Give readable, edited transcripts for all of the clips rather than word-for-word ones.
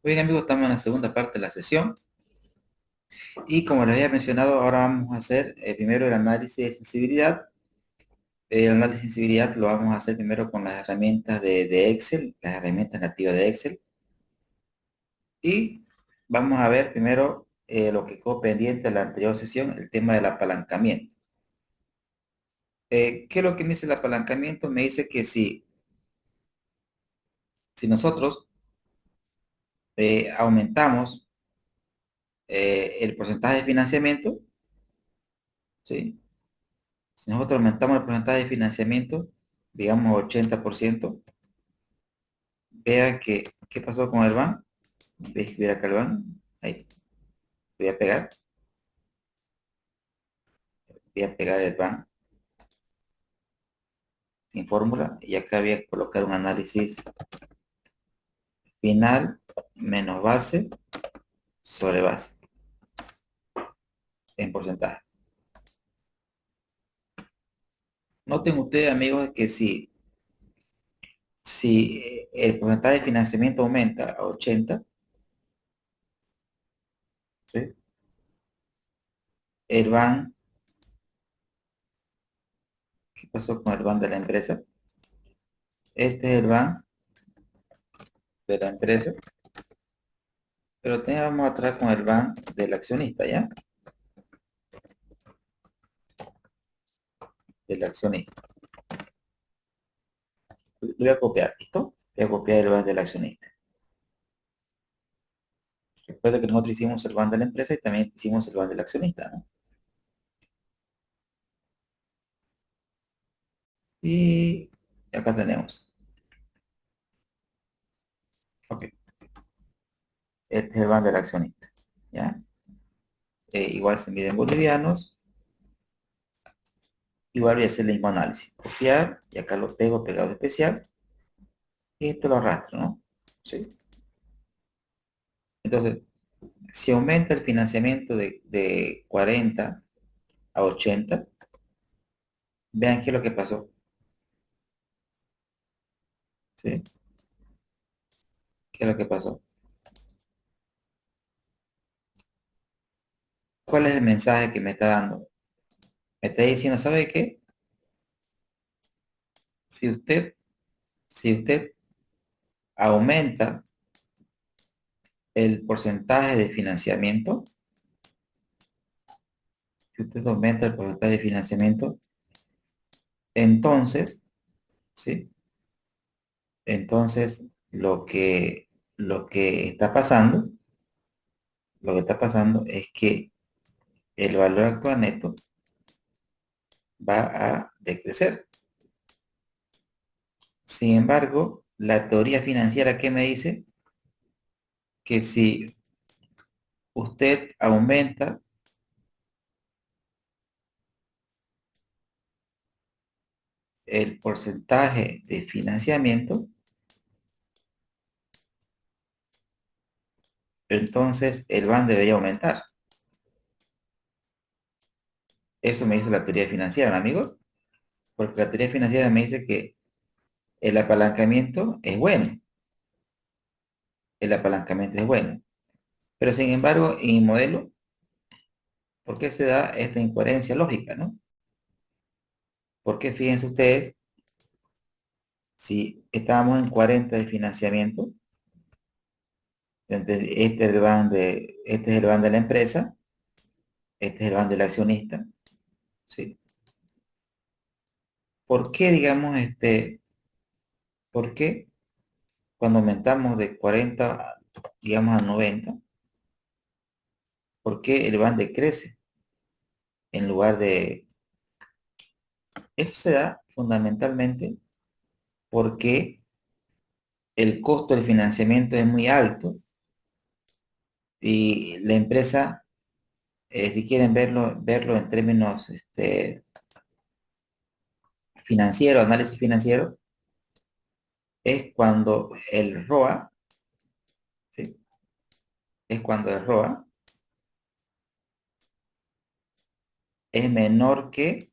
Bien, amigos, estamos en la segunda parte de la sesión y como les había mencionado, ahora vamos a hacer primero el análisis de sensibilidad. El análisis de sensibilidad lo vamos a hacer primero con las herramientas de Excel, las herramientas nativas de Excel, y vamos a ver primero lo que quedó pendiente de la anterior sesión, el tema del apalancamiento. ¿Qué es lo que me dice el apalancamiento? Me dice que si nosotros aumentamos el porcentaje de financiamiento, ¿sí? Si nosotros aumentamos el porcentaje de financiamiento, digamos 80%, vean que, ¿qué pasó con el van? Voy a escribir acá el van. Ahí, voy a pegar. Voy a pegar el van sin fórmula. Y acá voy a colocar un análisis final menos base sobre base en porcentaje. Noten ustedes, amigos, que si el porcentaje de financiamiento aumenta a 80, ¿sí? El van, ¿qué pasó con el van de la empresa? Este es el van de la empresa, pero vamos atrás con el van del accionista, ¿ya? Del accionista. Lo voy a copiar, ¿listo? Voy a copiar el van del accionista. Recuerda que nosotros hicimos el van de la empresa y también hicimos el van del accionista, ¿no? Y acá tenemos. Ok. Este es el van del accionista, ¿ya? Igual se mide en bolivianos. Igual voy a hacer el mismo análisis. Copiar, y acá lo pego, pegado especial. Y esto lo arrastro, ¿no? ¿Sí? Entonces, si aumenta el financiamiento de 40 a 80, vean qué es lo que pasó. ¿Sí? ¿Qué es lo que pasó? ¿Cuál es el mensaje que me está dando? Me está diciendo, ¿sabe qué? Si usted, si usted aumenta el porcentaje de financiamiento, si usted aumenta el porcentaje de financiamiento, entonces, ¿sí? Entonces, lo que está pasando, lo que está pasando es que el valor actual neto va a decrecer. Sin embargo, la teoría financiera que me dice que si usted aumenta el porcentaje de financiamiento, entonces el BAN debería aumentar. Eso me dice la teoría financiera, amigos, porque la teoría financiera me dice que el apalancamiento es bueno, el apalancamiento es bueno. Pero sin embargo, en mi modelo, ¿por qué se da esta incoherencia lógica, no? Porque fíjense ustedes, si estábamos en 40 de financiamiento, este es el BAN de la empresa, este es el BAN del accionista, ¿sí? ¿Por qué, digamos, por qué cuando aumentamos de 40, digamos, a 90, por qué el BAN decrece en lugar de... Eso se da fundamentalmente porque el costo del financiamiento es muy alto y la empresa, si quieren verlo en términos financiero, análisis financiero, es cuando el ROA, ¿sí? Es cuando el ROA es menor que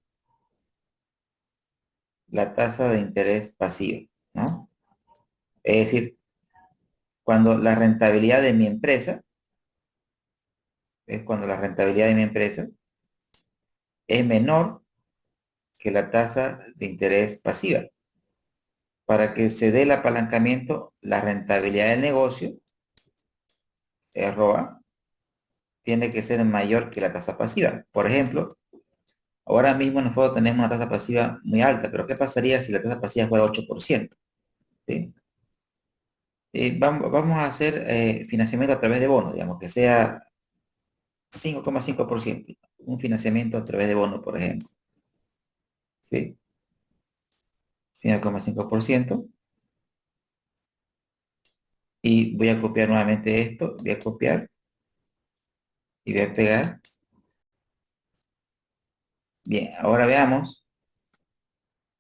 la tasa de interés pasivo, ¿no? Es decir, cuando la rentabilidad de mi empresa, es cuando la rentabilidad de mi empresa es menor que la tasa de interés pasiva. Para que se dé el apalancamiento, la rentabilidad del negocio, ROA, tiene que ser mayor que la tasa pasiva. Por ejemplo, ahora mismo nosotros tenemos una tasa pasiva muy alta, pero ¿qué pasaría si la tasa pasiva fuera 8%? ¿Sí? Vamos a hacer financiamiento a través de bonos, digamos, que sea 5,5%. Un financiamiento a través de bonos, por ejemplo. ¿Sí? 5,5%. Y voy a copiar nuevamente esto, voy a copiar y voy a pegar. Bien, ahora veamos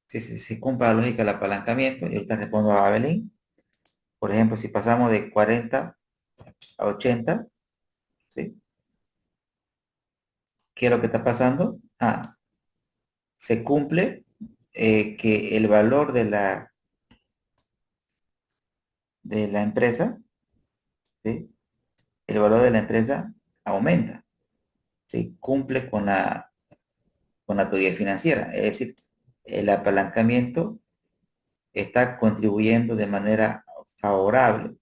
si se cumple la lógica del apalancamiento. Y ahorita respondo a Abelín. Por ejemplo, si pasamos de 40 a 80, ¿sí? ¿Qué es lo que está pasando? Se cumple que el valor de la empresa, ¿sí? El valor de la empresa aumenta, ¿sí? Cumple con la teoría financiera. Es decir, el apalancamiento está contribuyendo de manera favorable,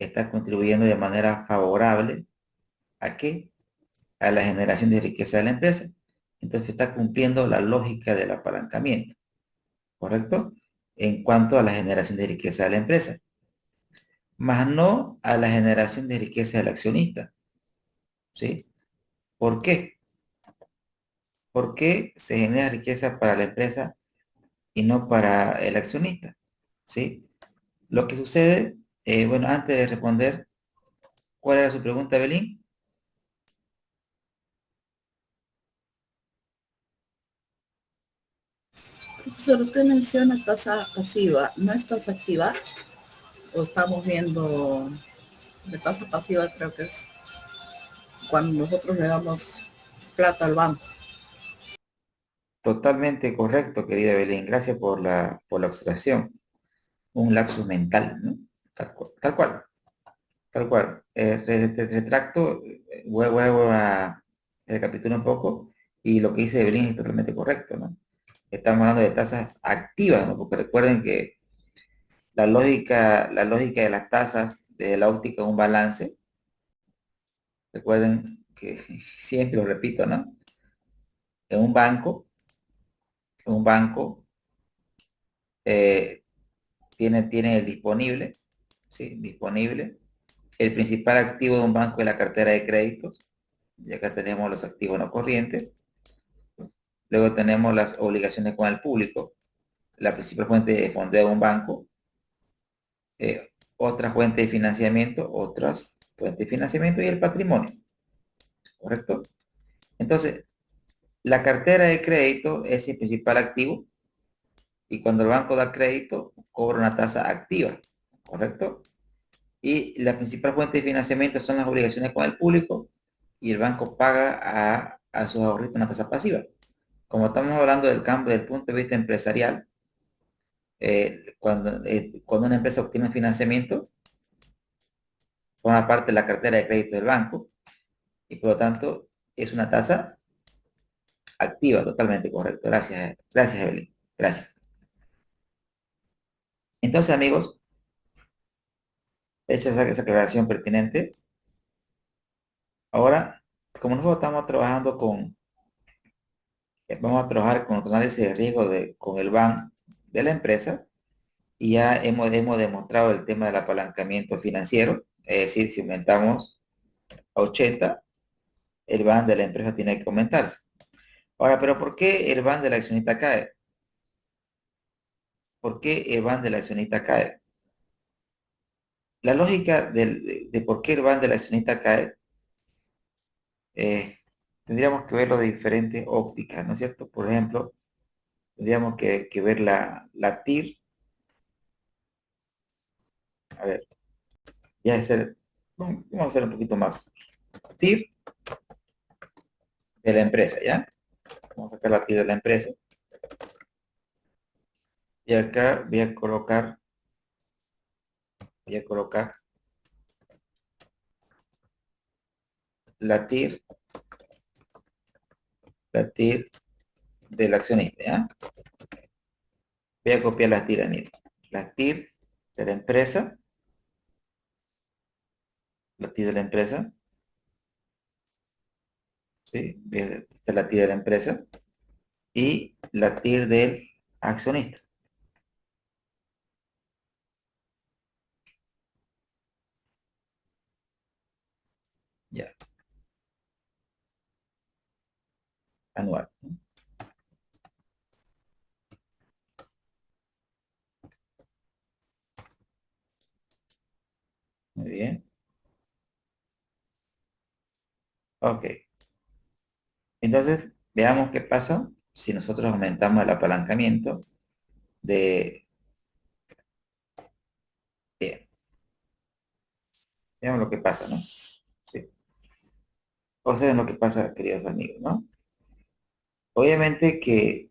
está contribuyendo de manera favorable ¿a qué? A la generación de riqueza de la empresa. Entonces está cumpliendo la lógica del apalancamiento, ¿correcto? En cuanto a la generación de riqueza de la empresa, más no a la generación de riqueza del accionista, ¿sí? ¿Por qué? ¿Por qué se genera riqueza para la empresa y no para el accionista? ¿Sí? Lo que sucede, bueno, antes de responder, ¿cuál era su pregunta, Belín? Profesor, usted menciona tasa pasiva, ¿no es tasa activa? ¿O estamos viendo de tasa pasiva? Creo que es cuando nosotros le damos plata al banco. Totalmente correcto, querida Belén. Gracias por la observación. Un lapsus mental, ¿no? Tal cual, tal cual. Tal cual. Retracto, vuelvo a recapitular un poco y lo que dice Belén es totalmente correcto, ¿no? Estamos hablando de tasas activas, ¿no? Porque recuerden que la lógica de las tasas de la óptica de un balance, recuerden que siempre lo repito, ¿no? En un banco eh, tiene el disponible, ¿sí? Disponible. El principal activo de un banco es la cartera de créditos, y acá tenemos los activos no corrientes. Luego tenemos las obligaciones con el público, la principal fuente de fondeo de un banco, otra fuente de financiamiento, otras fuentes de financiamiento y el patrimonio, ¿correcto? Entonces, la cartera de crédito es el principal activo y cuando el banco da crédito, cobra una tasa activa, ¿correcto? Y la principal fuente de financiamiento son las obligaciones con el público y el banco paga a sus ahorritos una tasa pasiva. Como estamos hablando del cambio del punto de vista empresarial, cuando una empresa obtiene financiamiento, forma parte de la cartera de crédito del banco y por lo tanto es una tasa activa, totalmente correcto. Gracias, gracias Evelyn. Gracias. Entonces, amigos, hecha esa aclaración pertinente, ahora, como nosotros estamos trabajando vamos a trabajar con el análisis de riesgo con el BAN de la empresa y ya hemos demostrado el tema del apalancamiento financiero, es decir, si aumentamos a 80, el BAN de la empresa tiene que aumentarse. Ahora, pero ¿por qué el BAN del accionista cae? ¿Por qué el BAN del accionista cae? La lógica de por qué el BAN del accionista cae, eh, tendríamos que verlo de diferentes ópticas, ¿no es cierto? Por ejemplo, tendríamos que ver la TIR, a ver, ya es vamos a hacer un poquito más. TIR de la empresa, ¿ya? Vamos a sacar la TIR de la empresa. Y acá voy a colocar voy a colocar la TIR, la TIR del accionista, ¿ya? Voy a copiar las TIR, amigos. La TIR de la empresa, la TIR de la empresa, ¿sí? Esta es la TIR de la empresa y la TIR del accionista. Ya, anual, ¿no? Muy bien. Ok. Entonces, veamos qué pasa si nosotros aumentamos el apalancamiento de... Bien, veamos lo que pasa, ¿no? Sí. Observen lo que pasa, queridos amigos, ¿no? Obviamente que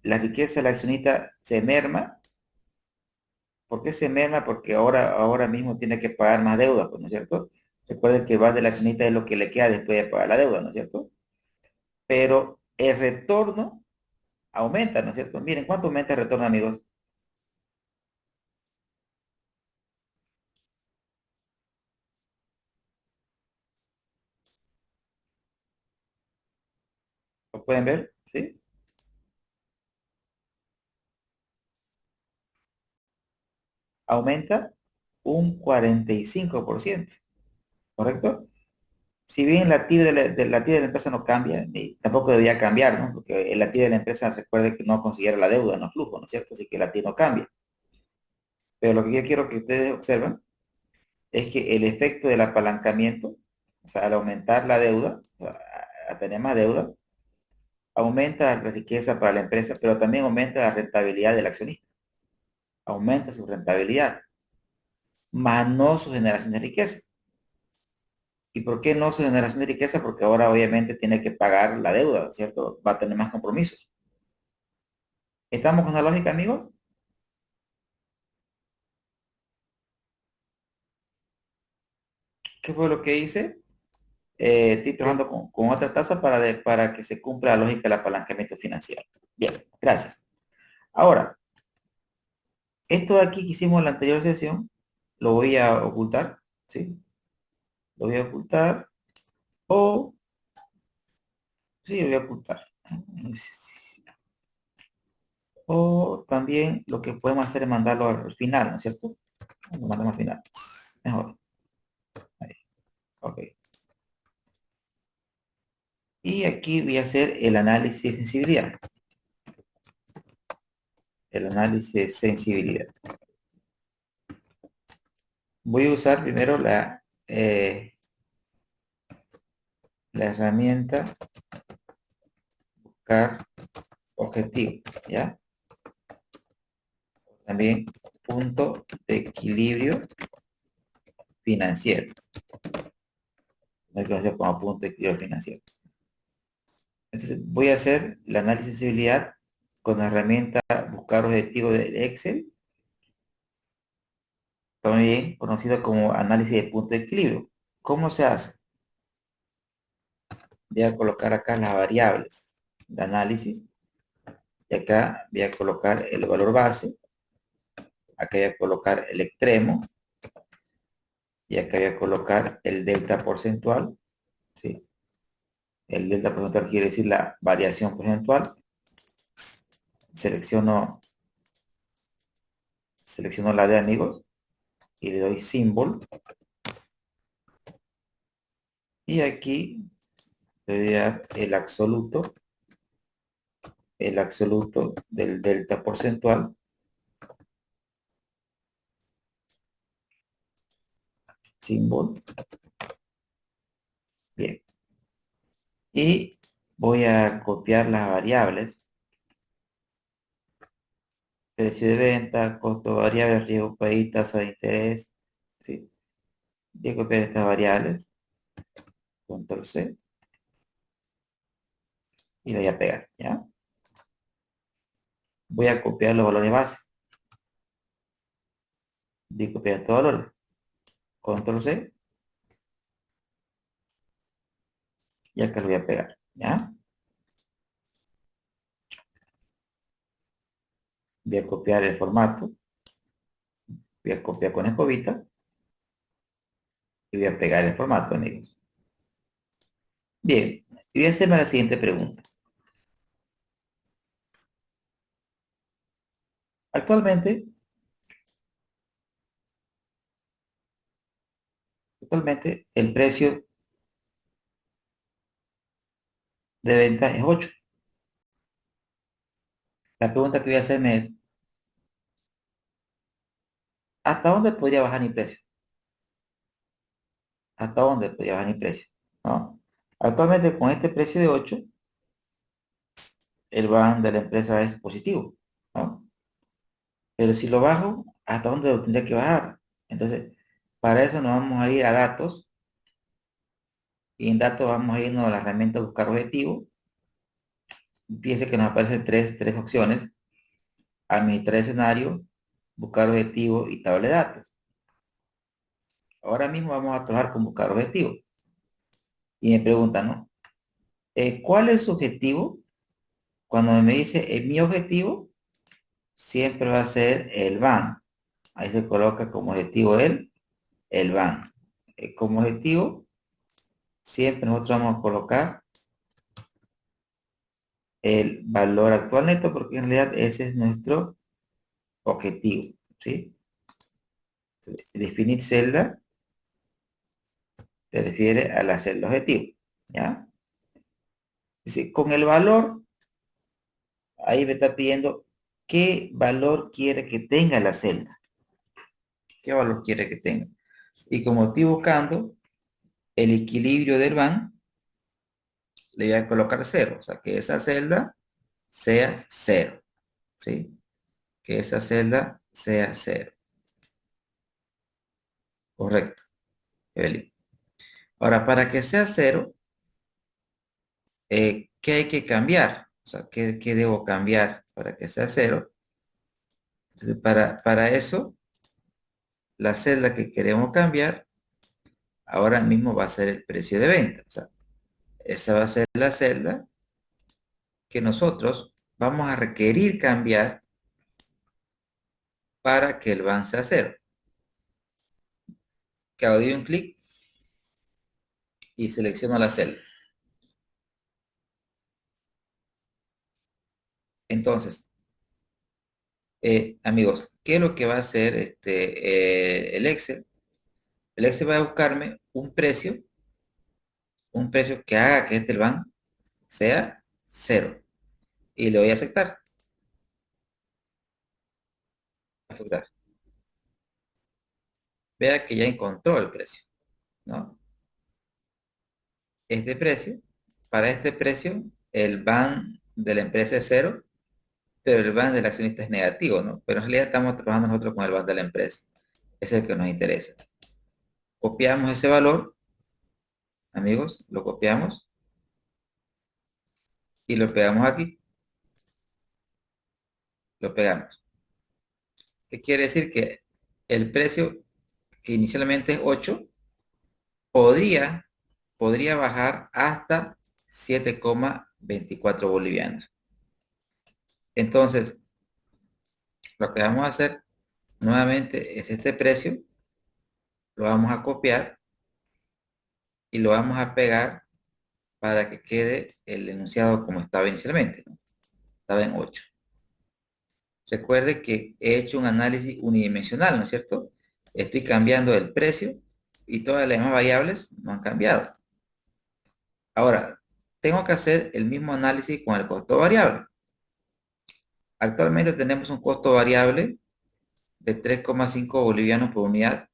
la riqueza del accionista se merma. ¿Por qué se merma? Porque ahora mismo tiene que pagar más deuda, pues, ¿no es cierto? Recuerden que va del accionista es lo que le queda después de pagar la deuda, ¿no es cierto? Pero el retorno aumenta, ¿no es cierto? Miren, ¿cuánto aumenta el retorno, amigos? ¿Lo pueden ver? ¿Sí? Aumenta un 45%, ¿correcto? Si bien la TIR la TIR de la empresa no cambia, ni tampoco debería cambiar, ¿no? Porque la TIR de la empresa recuerde que no considera la deuda, no flujo, ¿no es cierto? Así que la TIR no cambia. Pero lo que yo quiero que ustedes observen es que el efecto del apalancamiento, o sea, al aumentar la deuda, o sea, a tener más deuda, aumenta la riqueza para la empresa, pero también aumenta la rentabilidad del accionista, aumenta su rentabilidad, más no su generación de riqueza. ¿Y por qué no su generación de riqueza? Porque ahora obviamente tiene que pagar la deuda, ¿cierto? Va a tener más compromisos. ¿Estamos con la lógica, amigos? ¿Qué fue lo que hice? Estoy trabajando con otra tasa para que se cumpla la lógica del apalancamiento financiero. Bien, gracias. Ahora, esto de aquí que hicimos en la anterior sesión, lo voy a ocultar, ¿sí? Lo voy a ocultar o, sí, lo voy a ocultar. O también lo que podemos hacer es mandarlo al final, ¿no es cierto? Lo mandamos al final. Mejor. Ahí. Ok. Y aquí voy a hacer el análisis de sensibilidad. El análisis de sensibilidad. Voy a usar primero la herramienta buscar objetivo, ¿ya? También punto de equilibrio financiero. No hay que hacer como punto de equilibrio financiero. Entonces voy a hacer el análisis de sensibilidad con la herramienta buscar objetivo de Excel, también conocido como análisis de punto de equilibrio. ¿Cómo se hace? Voy a colocar acá las variables de análisis y acá voy a colocar el valor base, acá voy a colocar el extremo y acá voy a colocar el delta porcentual, ¿sí? El delta porcentual quiere decir la variación porcentual. Selecciono, selecciono la de amigos y le doy symbol. Y aquí le voy a dar el absoluto del delta porcentual, symbol. Bien. Y voy a copiar las variables. Precio de venta, costo variable, riesgo país, tasa de interés. ¿Sí? Voy a copiar estas variables. Control C. Y le voy a pegar, ¿ya? Voy a copiar los valores base. de copiar estos valores. Control C, y acá lo voy a pegar, ¿ya? Voy a copiar el formato, voy a copiar con escobita y voy a pegar el formato, amigos. Bien, y voy a hacerme la siguiente pregunta. Actualmente, el precio de venta es 8. La pregunta que voy a hacerme es, ¿hasta dónde podría bajar mi precio? ¿Hasta dónde podría bajar mi precio? ¿No? Actualmente con este precio de 8, el van de la empresa es positivo, ¿no? Pero si lo bajo, ¿hasta dónde lo tendría que bajar? Entonces, para eso nos vamos a ir a datos, y en datos vamos a irnos a la herramienta buscar objetivo. Fíjense que nos aparecen tres opciones: administrar escenario, buscar objetivo y tabla de datos. Ahora mismo vamos a trabajar con buscar objetivo. Y me preguntan, ¿no? ¿Cuál es su objetivo? Cuando me dice, mi objetivo siempre va a ser el BAN. Ahí se coloca como objetivo el BAN. Como objetivo, siempre nosotros vamos a colocar el valor actual neto, porque en realidad ese es nuestro objetivo, ¿sí? Definir celda se refiere a la celda objetivo, ¿ya? Dice, con el valor, ahí me está pidiendo qué valor quiere que tenga la celda. ¿Qué valor quiere que tenga? Y como estoy buscando el equilibrio del BAN, le voy a colocar 0. O sea, que esa celda sea 0. ¿Sí? Que esa celda sea 0. Correcto. Evelyn. Ahora, para que sea 0, ¿qué hay que cambiar? O sea, ¿qué debo cambiar para que sea 0? Entonces, para eso, la celda que queremos cambiar ahora mismo va a ser el precio de venta. O sea, esa va a ser la celda que nosotros vamos a requerir cambiar para que el BAN sea 0. Que doy un clic y selecciono la celda. Entonces, amigos, ¿qué es lo que va a hacer el Excel? El Excel va a buscarme un precio que haga que este BAN sea 0. Y le voy a aceptar. Aceptar. Vea que ya encontró el precio, ¿no? Para este precio, el BAN de la empresa es 0, pero el BAN del accionista es negativo, ¿no? Pero en realidad estamos trabajando nosotros con el BAN de la empresa. Ese es el que nos interesa. Copiamos ese valor, amigos, lo copiamos y lo pegamos aquí. Lo pegamos. ¿Qué quiere decir? Que el precio que inicialmente es 8 podría, podría bajar hasta 7,24 bolivianos. Entonces, lo que vamos a hacer nuevamente es este precio, lo vamos a copiar y lo vamos a pegar para que quede el enunciado como estaba inicialmente, ¿no? Estaba en 8. Recuerde que he hecho un análisis unidimensional, ¿no es cierto? Estoy cambiando el precio y todas las demás variables no han cambiado. Ahora, tengo que hacer el mismo análisis con el costo variable. Actualmente tenemos un costo variable de 3,5 bolivianos por unidad,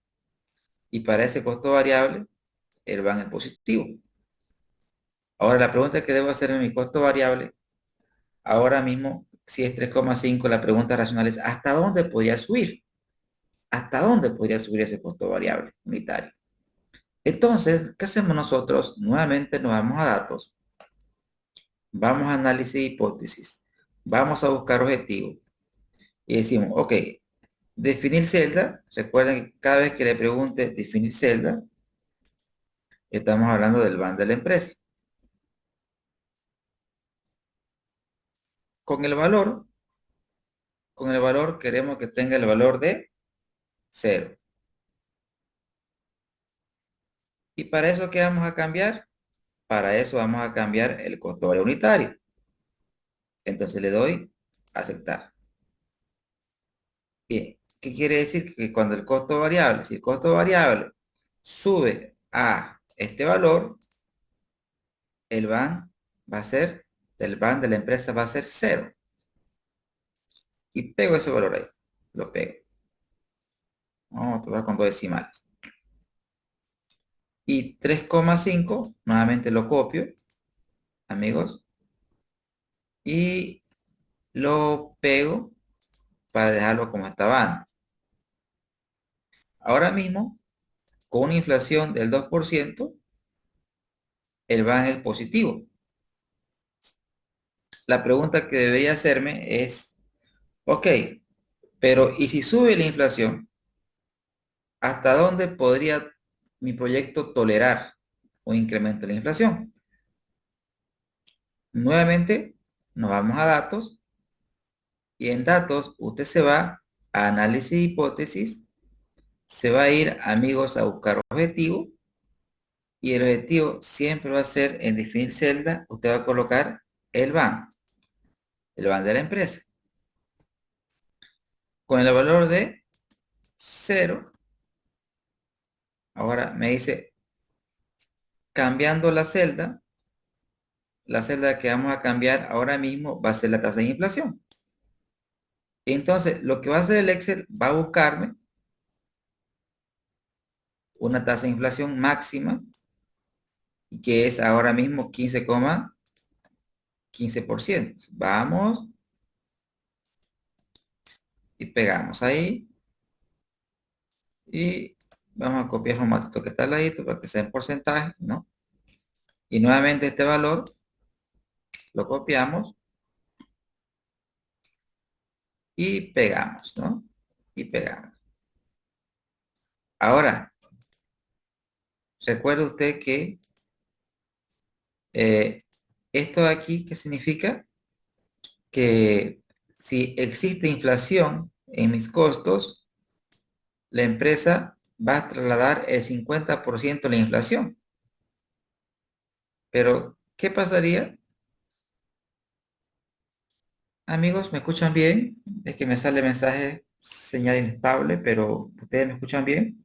y para ese costo variable el BAN es positivo. Ahora la pregunta que debo hacer en mi costo variable, ahora mismo, si es 3,5, la pregunta racional es ¿hasta dónde podría subir? ¿Hasta dónde podría subir ese costo variable unitario? Entonces, ¿qué hacemos nosotros? Nuevamente nos vamos a datos, vamos a análisis de hipótesis, vamos a buscar objetivos y decimos, ok, Definir celda, recuerden que cada vez que le pregunte definir celda, estamos hablando del BAN de la empresa. Con el valor, con el valor queremos que tenga el valor de 0. ¿Y para eso qué vamos a cambiar? Para eso vamos a cambiar el costo variable unitario. Entonces le doy aceptar. Bien, ¿qué quiere decir? Que cuando el costo variable, si el costo variable sube a este valor, el BAN va a ser, el BAN de la empresa va a ser 0. Y pego ese valor ahí. Lo pego. Vamos a probar con dos decimales. Y 3,5, nuevamente lo copio, amigos, y lo pego para dejarlo como estaba antes. Ahora mismo, con una inflación del 2%, el BAN es positivo. La pregunta que debería hacerme es, ok, pero ¿y si sube la inflación? ¿Hasta dónde podría mi proyecto tolerar un incremento de la inflación? Nuevamente, nos vamos a datos y en datos usted se va a análisis de hipótesis, se va a ir, amigos, a buscar objetivo y el objetivo siempre va a ser en definir celda, usted va a colocar el BAN de la empresa, con el valor de 0. Ahora me dice, cambiando la celda que vamos a cambiar ahora mismo va a ser la tasa de inflación. Entonces, lo que va a hacer el Excel va a buscarme una tasa de inflación máxima, que es ahora mismo 15,15%. Vamos y pegamos ahí. Y vamos a copiar un matito que está al ladito para que sea en porcentaje, ¿no? Y nuevamente este valor lo copiamos y pegamos, ¿no? Y pegamos. Ahora, recuerde usted que esto de aquí, ¿qué significa? Que si existe inflación en mis costos, la empresa va a trasladar el 50% de la inflación. Pero, ¿qué pasaría? Amigos, ¿me escuchan bien? Es que me sale mensaje señal inestable, pero ¿ustedes me escuchan bien?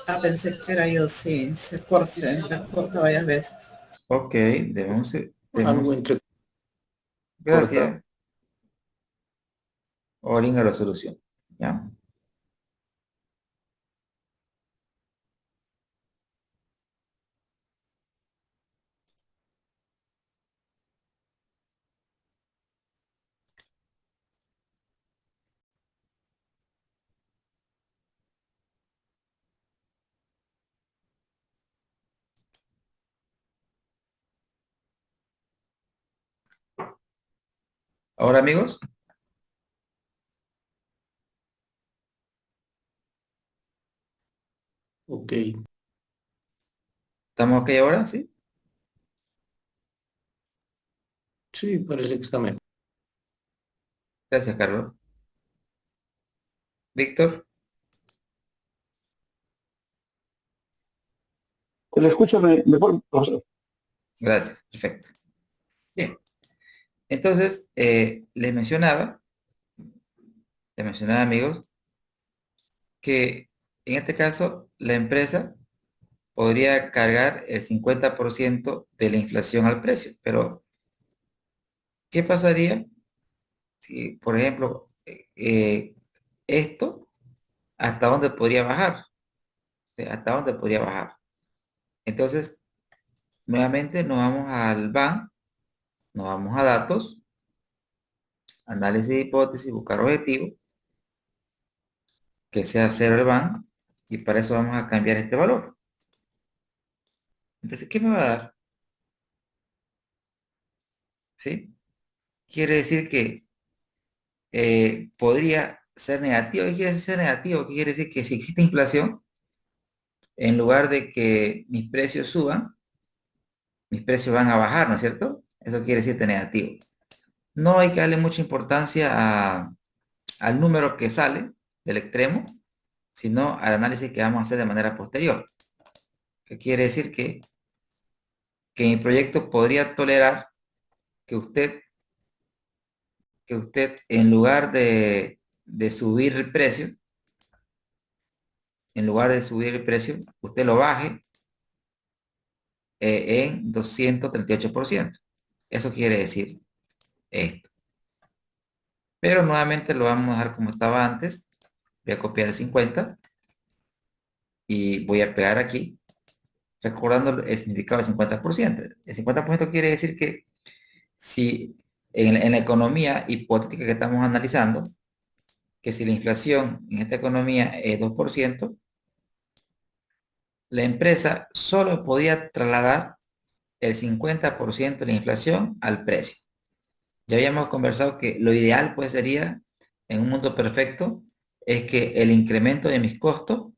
Ah, pensé que era yo, sí, se entrecorta varias veces. Ok, Algo debemos, entrecortado. gracias, orina la solución, ¿ya? Ahora, amigos, Ok, ¿estamos ok ahora? ¿Sí? sí, parece que está mejor. Gracias, Carlos. Víctor, Se le escucha mejor, profesor. gracias, perfecto. Bien, entonces, les mencionaba, amigos, que en este caso la empresa podría cargar el 50% de la inflación al precio, pero ¿qué pasaría si, por ejemplo, esto, hasta dónde podría bajar? ¿Hasta dónde podría bajar? Entonces, nuevamente nos vamos al BAN, nos vamos a datos, análisis de hipótesis, buscar objetivo, que sea 0 el BAN, y para eso vamos a cambiar este valor. Entonces, ¿qué me va a dar? ¿Sí? Quiere decir que podría ser negativo. ¿Qué quiere decir ser negativo? ¿Qué quiere decir? Que si existe inflación, en lugar de que mis precios suban, mis precios van a bajar, ¿no es cierto? Eso quiere decir negativo. No hay que darle mucha importancia al número que sale del extremo, sino al análisis que vamos a hacer de manera posterior. Que quiere decir que mi proyecto podría tolerar que usted en lugar de subir el precio, usted lo baje en 238%. Eso quiere decir esto. Pero nuevamente lo vamos a dejar como estaba antes. Voy a copiar el 50 y voy a pegar aquí, recordando el significado del 50%. El 50% quiere decir que si en la economía hipotética que estamos analizando, que si la inflación en esta economía es 2%, la empresa solo podía trasladar el 50% de la inflación al precio. Ya habíamos conversado que lo ideal pues sería, en un mundo perfecto, es que el incremento de mis costos,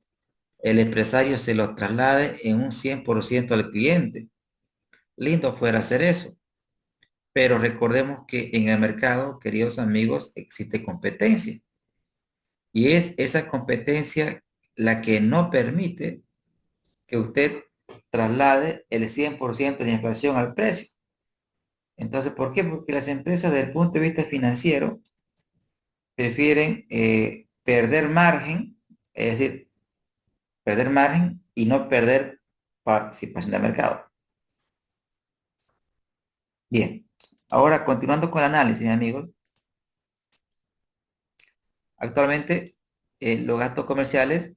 el empresario se lo traslade en un 100% al cliente. Lindo fuera hacer eso, pero recordemos que en el mercado, queridos amigos, existe competencia. Y es esa competencia la que no permite que usted traslade el 100% de la inflación al precio. Entonces, ¿por qué? Porque las empresas desde el punto de vista financiero prefieren perder margen, es decir, perder margen y no perder participación de mercado. Bien, ahora continuando con el análisis, amigos. Actualmente, los gastos comerciales,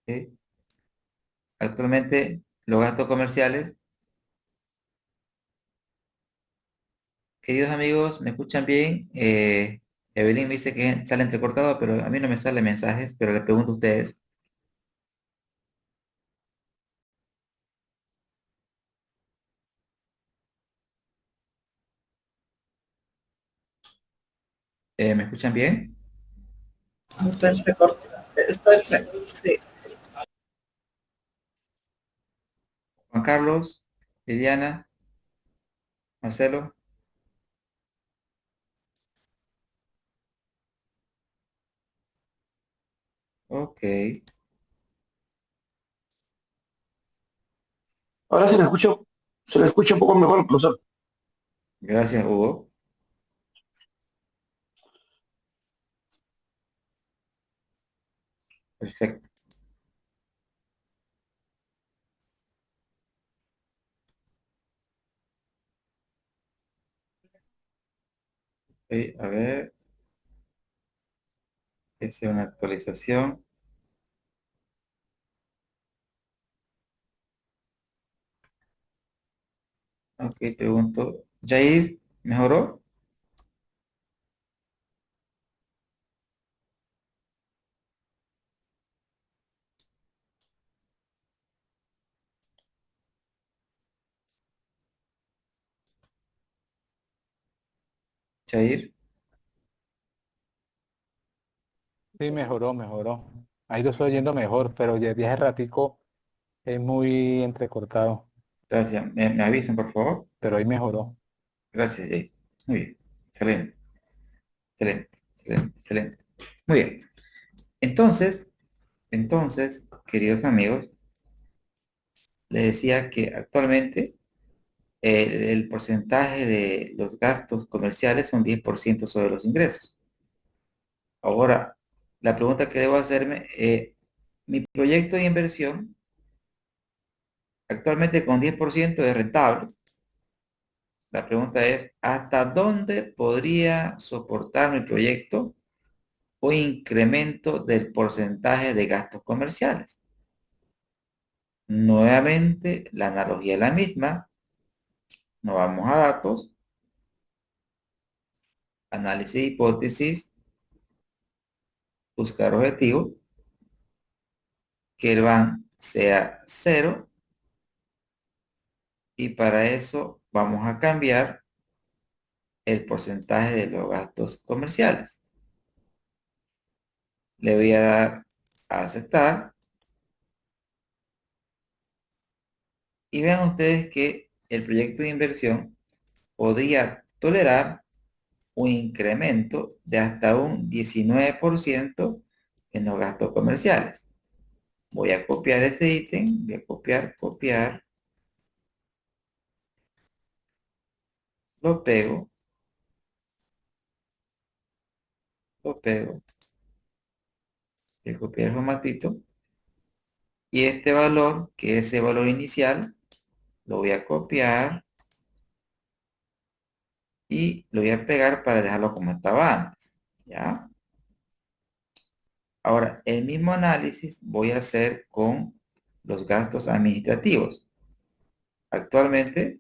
¿sí? Actualmente, los gastos comerciales, queridos amigos, ¿me escuchan bien? Evelyn me dice que sale entrecortado, pero a mí no me salen mensajes, pero le pregunto a ustedes. ¿Me escuchan bien? Está entrecortado. Sí. Juan Carlos, Liliana, Marcelo. Ok, Ahora se le escucha un poco mejor, profesor. gracias, Hugo. Perfecto. Ok, a ver, esa es una actualización. Ok, pregunto, ¿Jair mejoró? Jair, Sí, mejoró, mejoró. Ahí lo estoy oyendo mejor, pero ya hace ratico es muy entrecortado, gracias. ¿Me avisan, por favor? pero ahí mejoró. Gracias, Jair. Muy bien. Excelente, excelente, excelente, excelente. Muy bien. Entonces, queridos amigos, les decía que actualmente el porcentaje de los gastos comerciales son 10% sobre los ingresos. Ahora, la pregunta que debo hacerme, mi proyecto de inversión actualmente con 10% es rentable. La pregunta es, ¿hasta dónde podría soportar mi proyecto un incremento del porcentaje de gastos comerciales? Nuevamente, la analogía es la misma. Nos vamos a datos, análisis de hipótesis, buscar objetivos, que el van sea cero, y para eso vamos a cambiar el porcentaje de los gastos comerciales. Le voy a dar a aceptar. Y vean ustedes que el proyecto de inversión podría tolerar un incremento de hasta un 19% en los gastos comerciales. Voy a copiar ese ítem, voy a copiar, lo pego, voy a copiar el formatito, y este valor, que es el valor inicial, lo voy a copiar y lo voy a pegar para dejarlo como estaba antes, ¿ya? Ahora, el mismo análisis voy a hacer con los gastos administrativos. Actualmente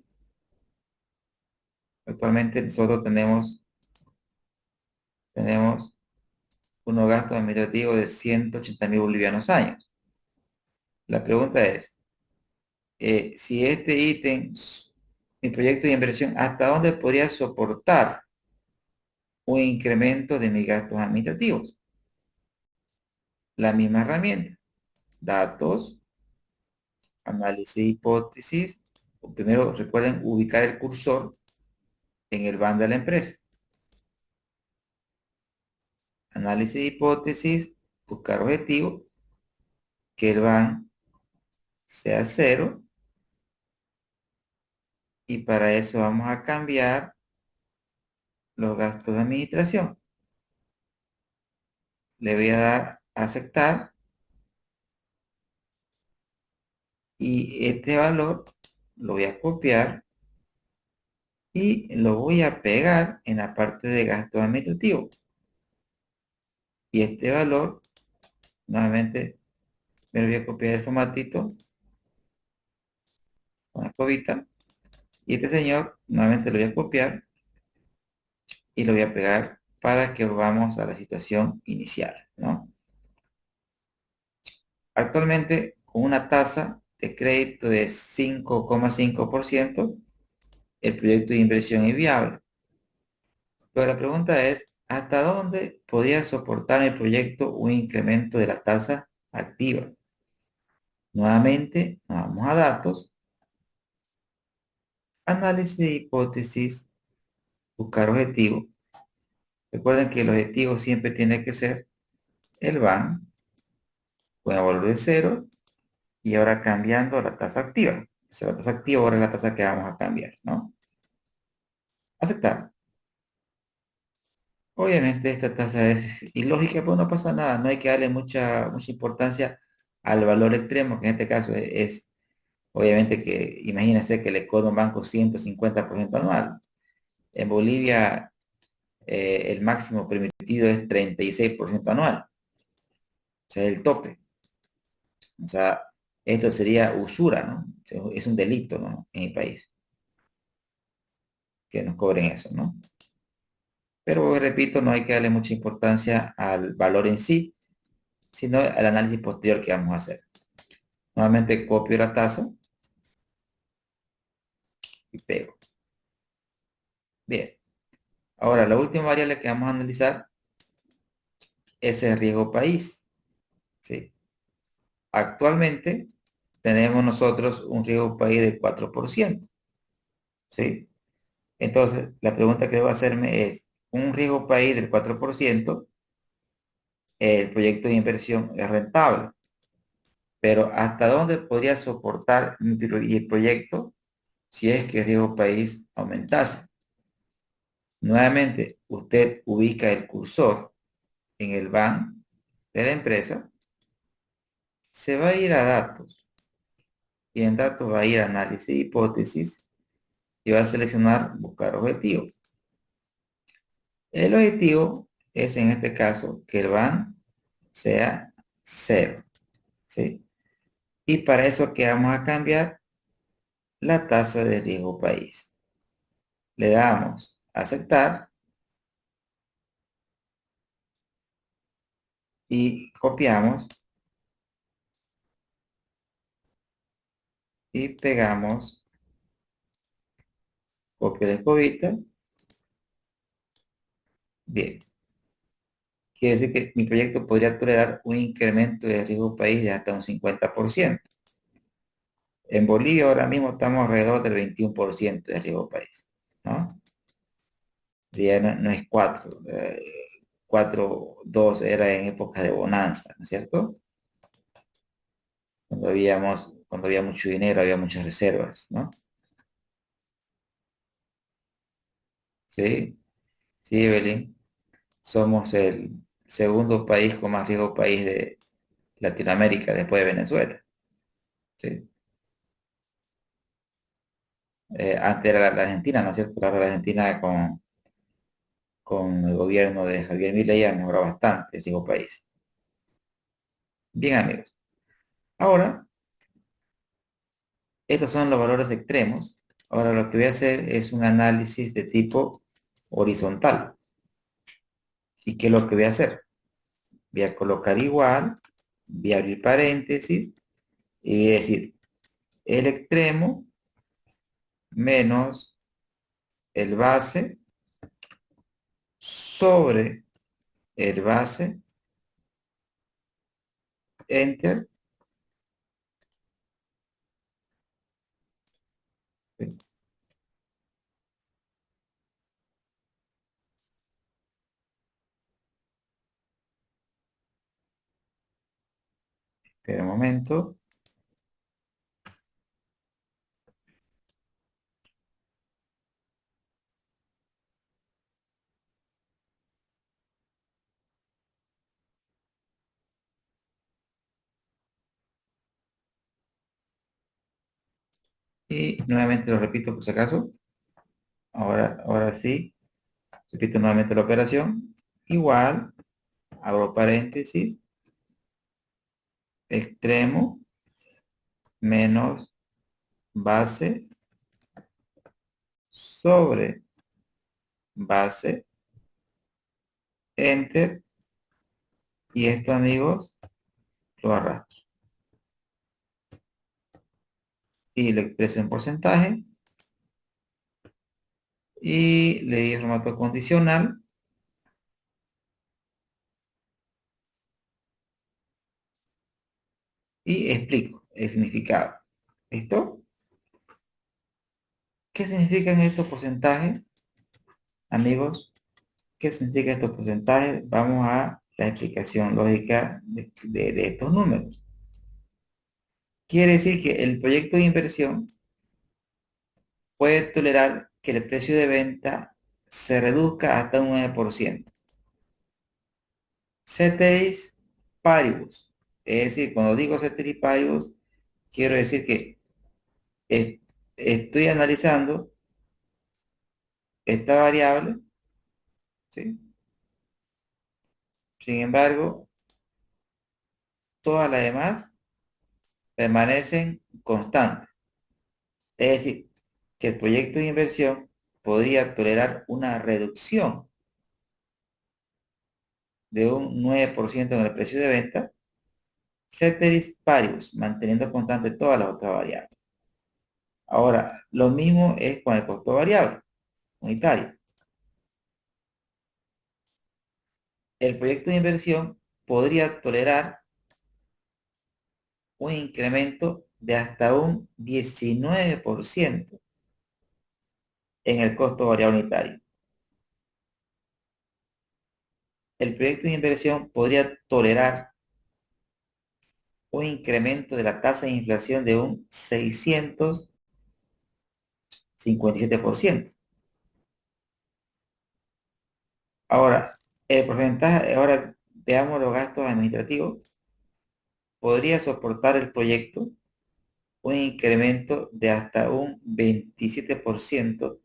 nosotros tenemos unos gastos administrativos de 180.000 bolivianos años. La pregunta es, si este ítem, mi proyecto de inversión, ¿hasta dónde podría soportar un incremento de mis gastos administrativos? La misma herramienta, datos, análisis de hipótesis. Primero recuerden ubicar el cursor en el van de la empresa. Análisis de hipótesis, buscar objetivo, que el van sea 0, y para eso vamos a cambiar los gastos de administración. Le voy a dar a aceptar, y este valor lo voy a copiar y lo voy a pegar en la parte de gastos administrativos. Y este valor, nuevamente, me lo voy a copiar el formatito con la escobita, y este señor, nuevamente lo voy a copiar y lo voy a pegar para que vamos a la situación inicial, ¿no? Actualmente, con una tasa de crédito de 5,5%, el proyecto de inversión es viable. Pero la pregunta es, ¿hasta dónde podría soportar el proyecto un incremento de la tasa activa? Nuevamente, nos vamos a datos, análisis de hipótesis, buscar objetivo. Recuerden que el objetivo siempre tiene que ser el van con el valor de 0, y ahora cambiando la tasa activa. O sea, la tasa activa ahora es la tasa que vamos a cambiar, ¿no? Aceptar. Obviamente esta tasa es ilógica, pero no pasa nada. No hay que darle mucha importancia al valor extremo, que en este caso obviamente que, imagínense que le cobra un banco 150% anual. En Bolivia el máximo permitido es 36% anual. O sea, el tope. O sea, esto sería usura, ¿no? O sea, es un delito, ¿no? En mi país, que nos cobren eso, ¿no? Pero repito, no hay que darle mucha importancia al valor en sí, sino al análisis posterior que vamos a hacer. Nuevamente copio la tasa y pego. Bien. Ahora, la última variable que vamos a analizar es el riesgo país. ¿Sí? Actualmente tenemos nosotros un riesgo país del 4%. ¿Sí? Entonces, la pregunta que debo hacerme es, un riesgo país del 4%, el proyecto de inversión es rentable, pero ¿hasta dónde podría soportar el proyecto si es que el riesgo país aumentase? Nuevamente, usted ubica el cursor en el van de la empresa, se va a ir a datos, y en datos va a ir a análisis de hipótesis y va a seleccionar buscar objetivo. El objetivo es en este caso que el van sea 0, ¿sí? Y para eso que vamos a cambiar la tasa de riesgo país. Le damos a aceptar y copiamos y pegamos Copio la escobita. Bien. Quiere decir que mi proyecto podría tolerar un incremento de riesgo país de hasta un 50%. En Bolivia ahora mismo estamos alrededor del 21% de riesgo país, ¿no? Ya no es 4, 4, 2 era en época de bonanza, ¿no es cierto? Cuando había mucho dinero, había muchas reservas, ¿no? Sí, sí, Evelyn. Somos el segundo país con más riesgo país de Latinoamérica después de Venezuela. ¿Sí? Antes era la Argentina, ¿no es cierto? Ahora la Argentina con el gobierno de Javier Milei ha mejorado bastante el riesgo país. Bien, amigos. Ahora, estos son los valores extremos. Ahora lo que voy a hacer es un análisis de tipo horizontal. ¿Y qué es lo que voy a hacer? Voy a colocar igual, voy a abrir paréntesis y voy a decir el extremo menos el base sobre el base, enter. Espera un momento. Y nuevamente lo repito por si acaso. Ahora sí. Repito nuevamente la operación. Igual, abro paréntesis, extremo menos base sobre base, enter, y esto, amigos, lo arrastro. Y lo expreso en porcentaje. Y le di formato condicional. Y explico el significado. ¿Listo? ¿Qué significan estos porcentajes, amigos? ¿Qué significan estos porcentajes? Vamos a la explicación lógica de estos números. Quiere decir que el proyecto de inversión puede tolerar que el precio de venta se reduzca hasta un 9%. Ceteris paribus. Es decir, cuando digo ceteris paribus, quiero decir que es- estoy analizando esta variable, ¿sí? Sin embargo, todas las demás permanecen constantes. Es decir, que el proyecto de inversión podría tolerar una reducción de un 9% en el precio de venta, ceteris paribus, manteniendo constante todas las otras variables. Ahora, lo mismo es con el costo variable unitario. El proyecto de inversión podría tolerar un incremento de hasta un 19% en el costo variable unitario. El proyecto de inversión podría tolerar un incremento de la tasa de inflación de un 657%. Ahora, el porcentaje, ahora veamos los gastos administrativos. Podría soportar el proyecto un incremento de hasta un 27%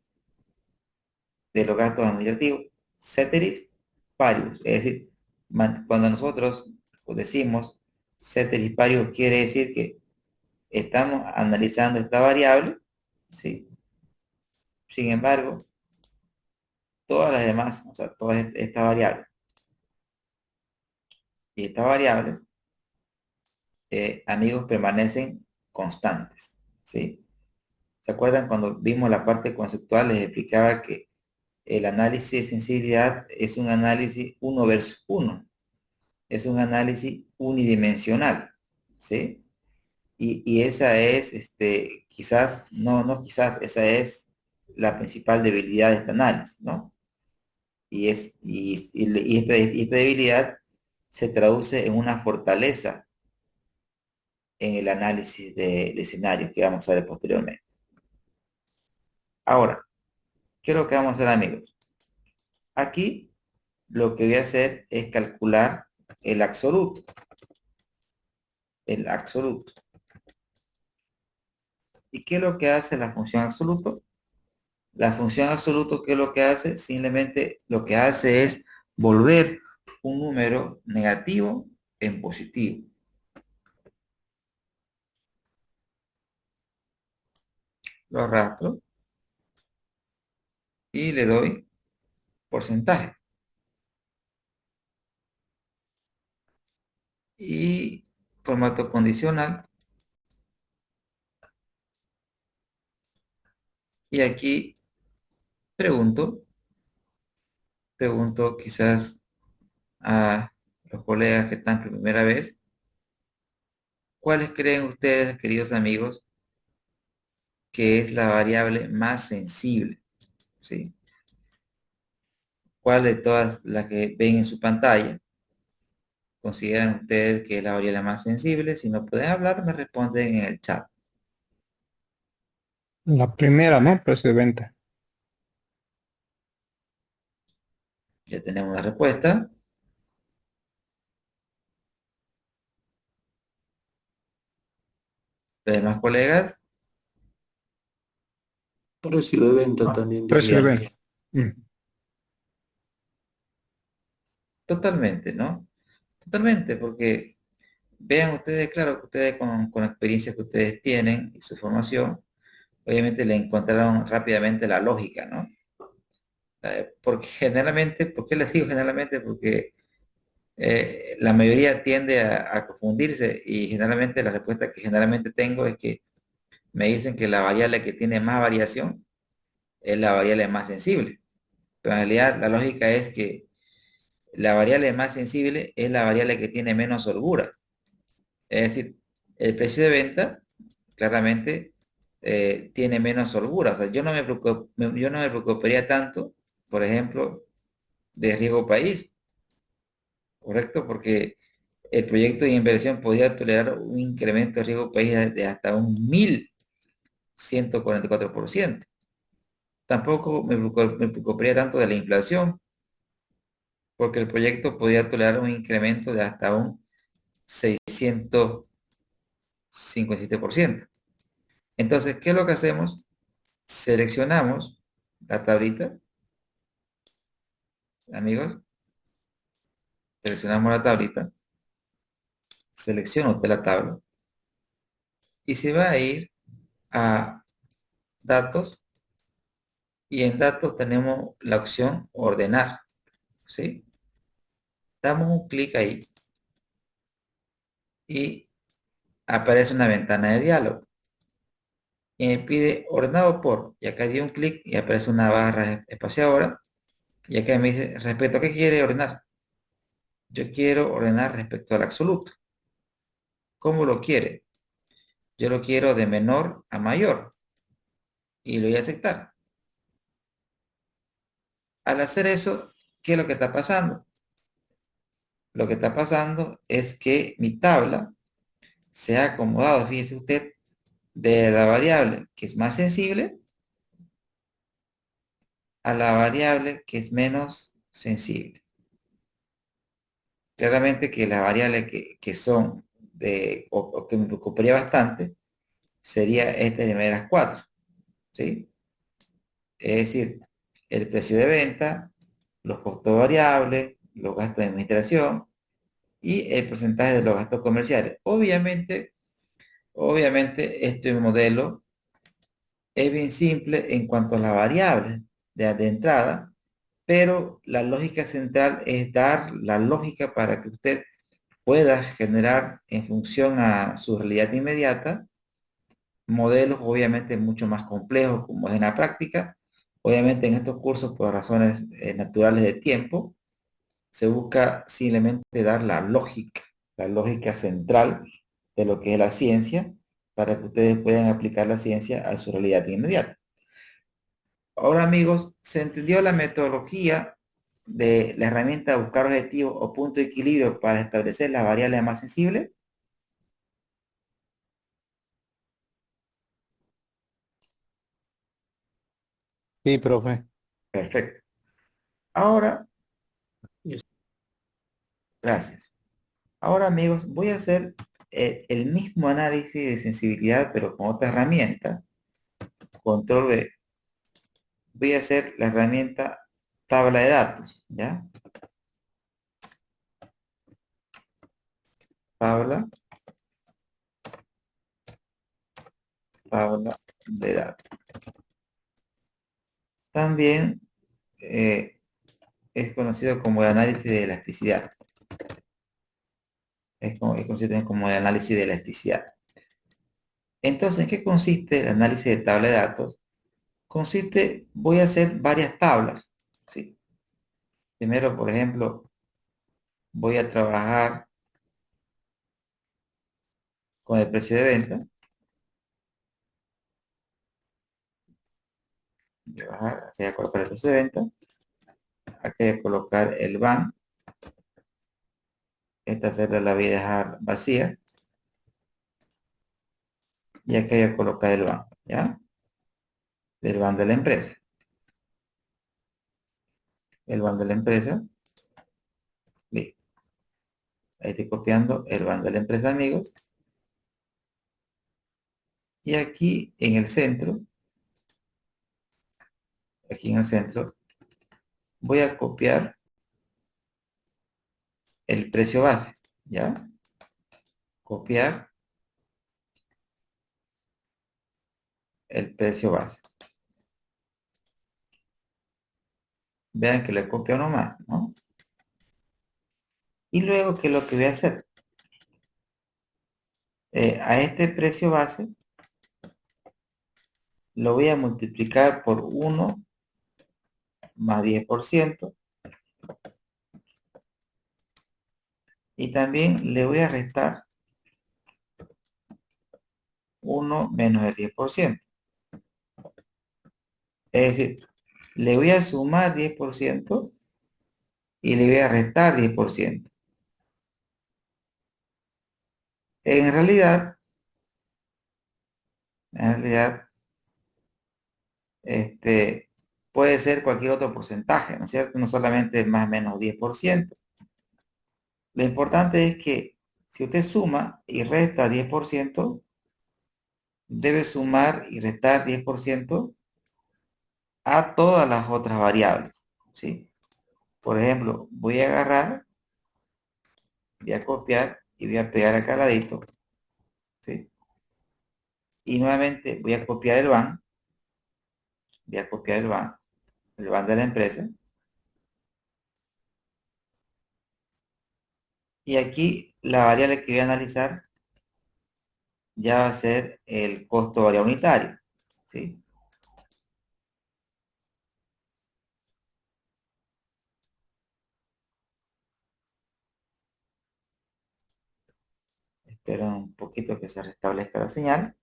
de los gastos administrativos, ceteris paribus. Es decir, cuando nosotros decimos ceteris paribus, quiere decir que estamos analizando esta variable, ¿sí? Sin embargo, todas las demás, o sea, todas estas variables y estas variables, amigos, permanecen constantes, ¿sí? ¿Se acuerdan cuando vimos la parte conceptual? Les explicaba que el análisis de sensibilidad es un análisis uno versus uno, es un análisis unidimensional, ¿sí? Y esa es, quizás, no quizás, esa es la principal debilidad de este análisis, ¿no? Y esta debilidad se traduce en una fortaleza en el análisis de escenarios que vamos a ver posteriormente. Ahora, ¿qué es lo que vamos a hacer, amigos? Aquí lo que voy a hacer es calcular el absoluto. El absoluto. ¿Y qué es lo que hace la función absoluto? La función absoluto, ¿qué es lo que hace? Simplemente lo que hace es volver un número negativo en positivo. Lo arrastro y le doy porcentaje. Y formato condicional. Y aquí pregunto quizás a los colegas que están por primera vez, ¿cuáles creen ustedes, queridos amigos, que es la variable más sensible? ¿Sí? ¿Cuál de todas las que ven en su pantalla consideran ustedes que es la variable más sensible? Si no pueden hablar, me responden en el chat. La primera, ¿no? Precio de venta. Ya tenemos la respuesta. ¿Los demás colegas? Precio de venta también Precio de diría. venta. Mm. Totalmente, ¿no? Totalmente, porque vean ustedes, claro, que ustedes con la experiencia que ustedes tienen y su formación, obviamente le encontraron rápidamente la lógica, ¿no? Porque generalmente, ¿por qué les digo generalmente? Porque la mayoría tiende a confundirse y generalmente la respuesta que generalmente tengo es que me dicen que la variable que tiene más variación es la variable más sensible. Pero en realidad la lógica es que la variable más sensible es la variable que tiene menos holgura. Es decir, el precio de venta claramente tiene menos holgura. O sea, yo no me preocuparía tanto, por ejemplo, de riesgo país, ¿correcto? Porque el proyecto de inversión podría tolerar un incremento de riesgo país de hasta un 1.144%. Tampoco me preocuparía tanto de la inflación, porque el proyecto podría tolerar un incremento de hasta un 657%. Entonces, ¿qué es lo que hacemos? Seleccionamos la tablita, amigos, seleccionamos la tablita, selecciona usted la tabla y se va a ir a datos y en datos tenemos la opción ordenar, ¿sí? Damos un clic ahí y aparece una ventana de diálogo y me pide ordenado por, y acá di un clic y aparece una barra espaciadora y acá me dice respecto a qué quiere ordenar. Yo quiero ordenar respecto al absoluto. ¿Cómo lo quiere? Yo lo quiero de menor a mayor y lo voy a aceptar. Al hacer eso, ¿qué es lo que está pasando? Lo que está pasando es que mi tabla se ha acomodado, fíjese usted, de la variable que es más sensible a la variable que es menos sensible. Claramente que las variables que son o que me preocuparía bastante sería esta de primeras cuatro, ¿sí? Es decir, el precio de venta, los costos variables, los gastos de administración y el porcentaje de los gastos comerciales. Obviamente este modelo es bien simple en cuanto a las variables de entrada, pero la lógica central es dar la lógica para que usted pueda generar en función a su realidad inmediata modelos obviamente mucho más complejos como es en la práctica. Obviamente en estos cursos por razones naturales de tiempo se busca simplemente dar la lógica central de lo que es la ciencia para que ustedes puedan aplicar la ciencia a su realidad inmediata. Ahora amigos, ¿se entendió la metodología de la herramienta de buscar objetivos o punto de equilibrio para establecer las variables más sensibles? Sí, profe. Perfecto. Ahora, Yes. gracias. Ahora amigos, voy a hacer el mismo análisis de sensibilidad, pero con otra herramienta, control V. Voy a hacer la herramienta tabla de datos, ¿ya? Tabla, tabla de datos. También es conocido como el análisis de elasticidad. Es conocido también como el análisis de elasticidad. Entonces, ¿en qué consiste el análisis de tabla de datos? Consiste, voy a hacer varias tablas, ¿sí? Primero, por ejemplo, voy a trabajar con el precio de venta. Voy a bajar, voy a colocar el precio de venta. Aquí voy a colocar el van. Esta celda la voy a dejar vacía. Y aquí voy a colocar el van, ¿ya? Del van de la empresa. El van de la empresa. Listo. Ahí estoy copiando el van de la empresa, amigos. Y aquí en el centro, voy a copiar el precio base, ¿ya? Copiar el precio base. Vean que le copio nomás, ¿no? Y luego, ¿qué es lo que voy a hacer? A este precio base lo voy a multiplicar por 1 más 10%. Y también le voy a restar 1 menos el 10%. Es decir, le voy a sumar 10% y le voy a restar 10%. En realidad, este, puede ser cualquier otro porcentaje, ¿no es cierto? No solamente más o menos 10%. Lo importante es que si usted suma y resta 10%, debe sumar y restar 10% a todas las otras variables, ¿sí? Por ejemplo, voy a agarrar, voy a copiar y voy a pegar acá al ladito, ¿sí? Y nuevamente voy a copiar voy a copiar el van de la empresa. Y aquí la variable que voy a analizar ya va a ser el costo variable unitario, ¿sí? Espero un poquito que se restablezca la señal.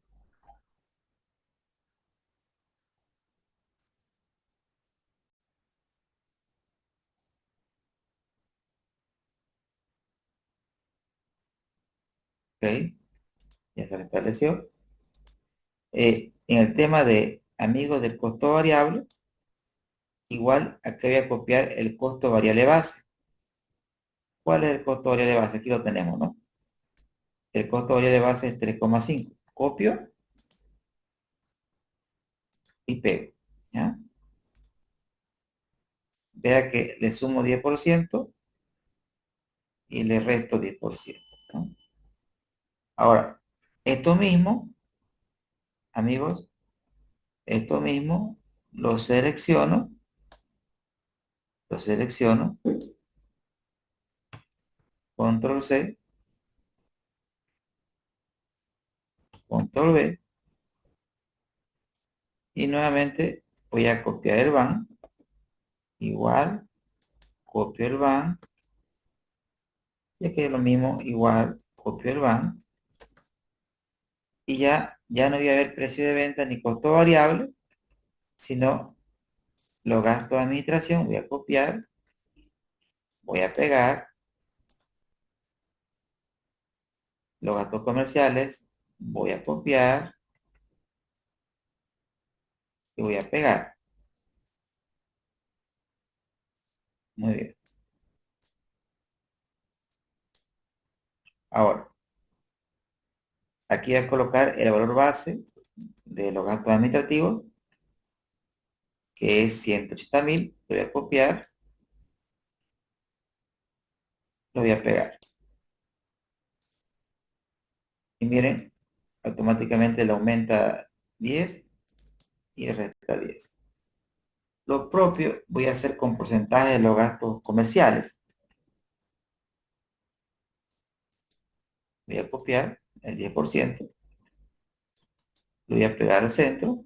Ok, ya se restableció. En el tema de amigos del costo variable, igual acá voy a copiar el costo variable base. ¿Cuál es el costo variable base? Aquí lo tenemos, ¿no? El costo variable base es 3,5. Copio y pego, ¿ya? Vea que le sumo 10% y le resto 10%, ¿no? Ahora, esto mismo, amigos, esto mismo lo selecciono, control C, control V, Y nuevamente voy a copiar el van. Igual, copio el van. Y aquí es lo mismo, igual, copio el van. Y ya no voy a ver precio de venta ni costo variable, sino los gastos de administración. Voy a copiar, voy a pegar. Los gastos comerciales, voy a copiar y voy a pegar. Muy bien. Ahora, aquí voy a colocar el valor base de los gastos administrativos, que es 180.000. Lo voy a copiar, lo voy a pegar. Y miren, automáticamente le aumenta 10 y resta 10. Lo propio voy a hacer con porcentaje de los gastos comerciales. Voy a copiar el 10%, lo voy a pegar al centro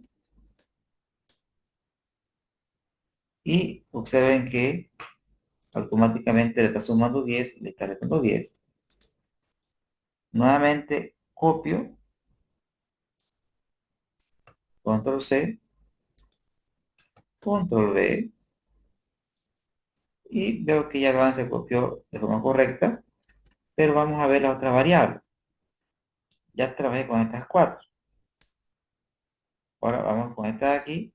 y observen que automáticamente le está sumando 10, le está restando 10. Nuevamente copio, control C, control V, y veo que ya el avance se copió de forma correcta, pero vamos a ver las otras variables. Ya trabajé con estas 4. Ahora vamos con esta de aquí,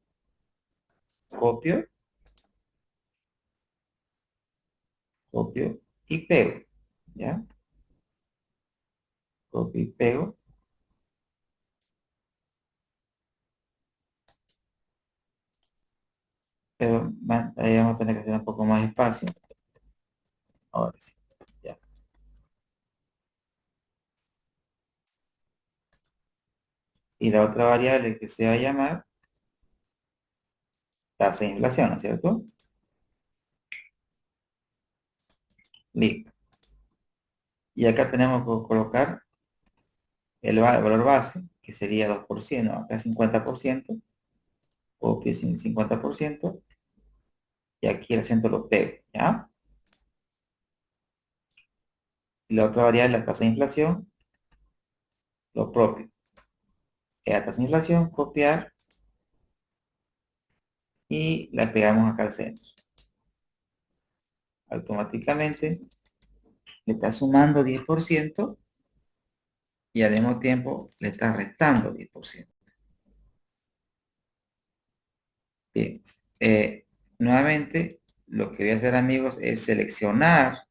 copio, copio y pego. ¿Ya? Copio y pego. Pero ahí vamos a tener que hacer un poco más espacio. Ahora sí. Ya. Y la otra variable que se va a llamar tasa de inflación, ¿no es cierto? Listo. Y acá tenemos que colocar el valor base, que sería 2%, acá 50%, copio 50%, y aquí el acento lo pego, ¿ya? Y la otra variable, la tasa de inflación, lo propio. La tasa de inflación, copiar, y la pegamos acá al centro. Automáticamente le está sumando 10% y al mismo tiempo le está restando 10%. Bien. Nuevamente, lo que voy a hacer, amigos, es seleccionar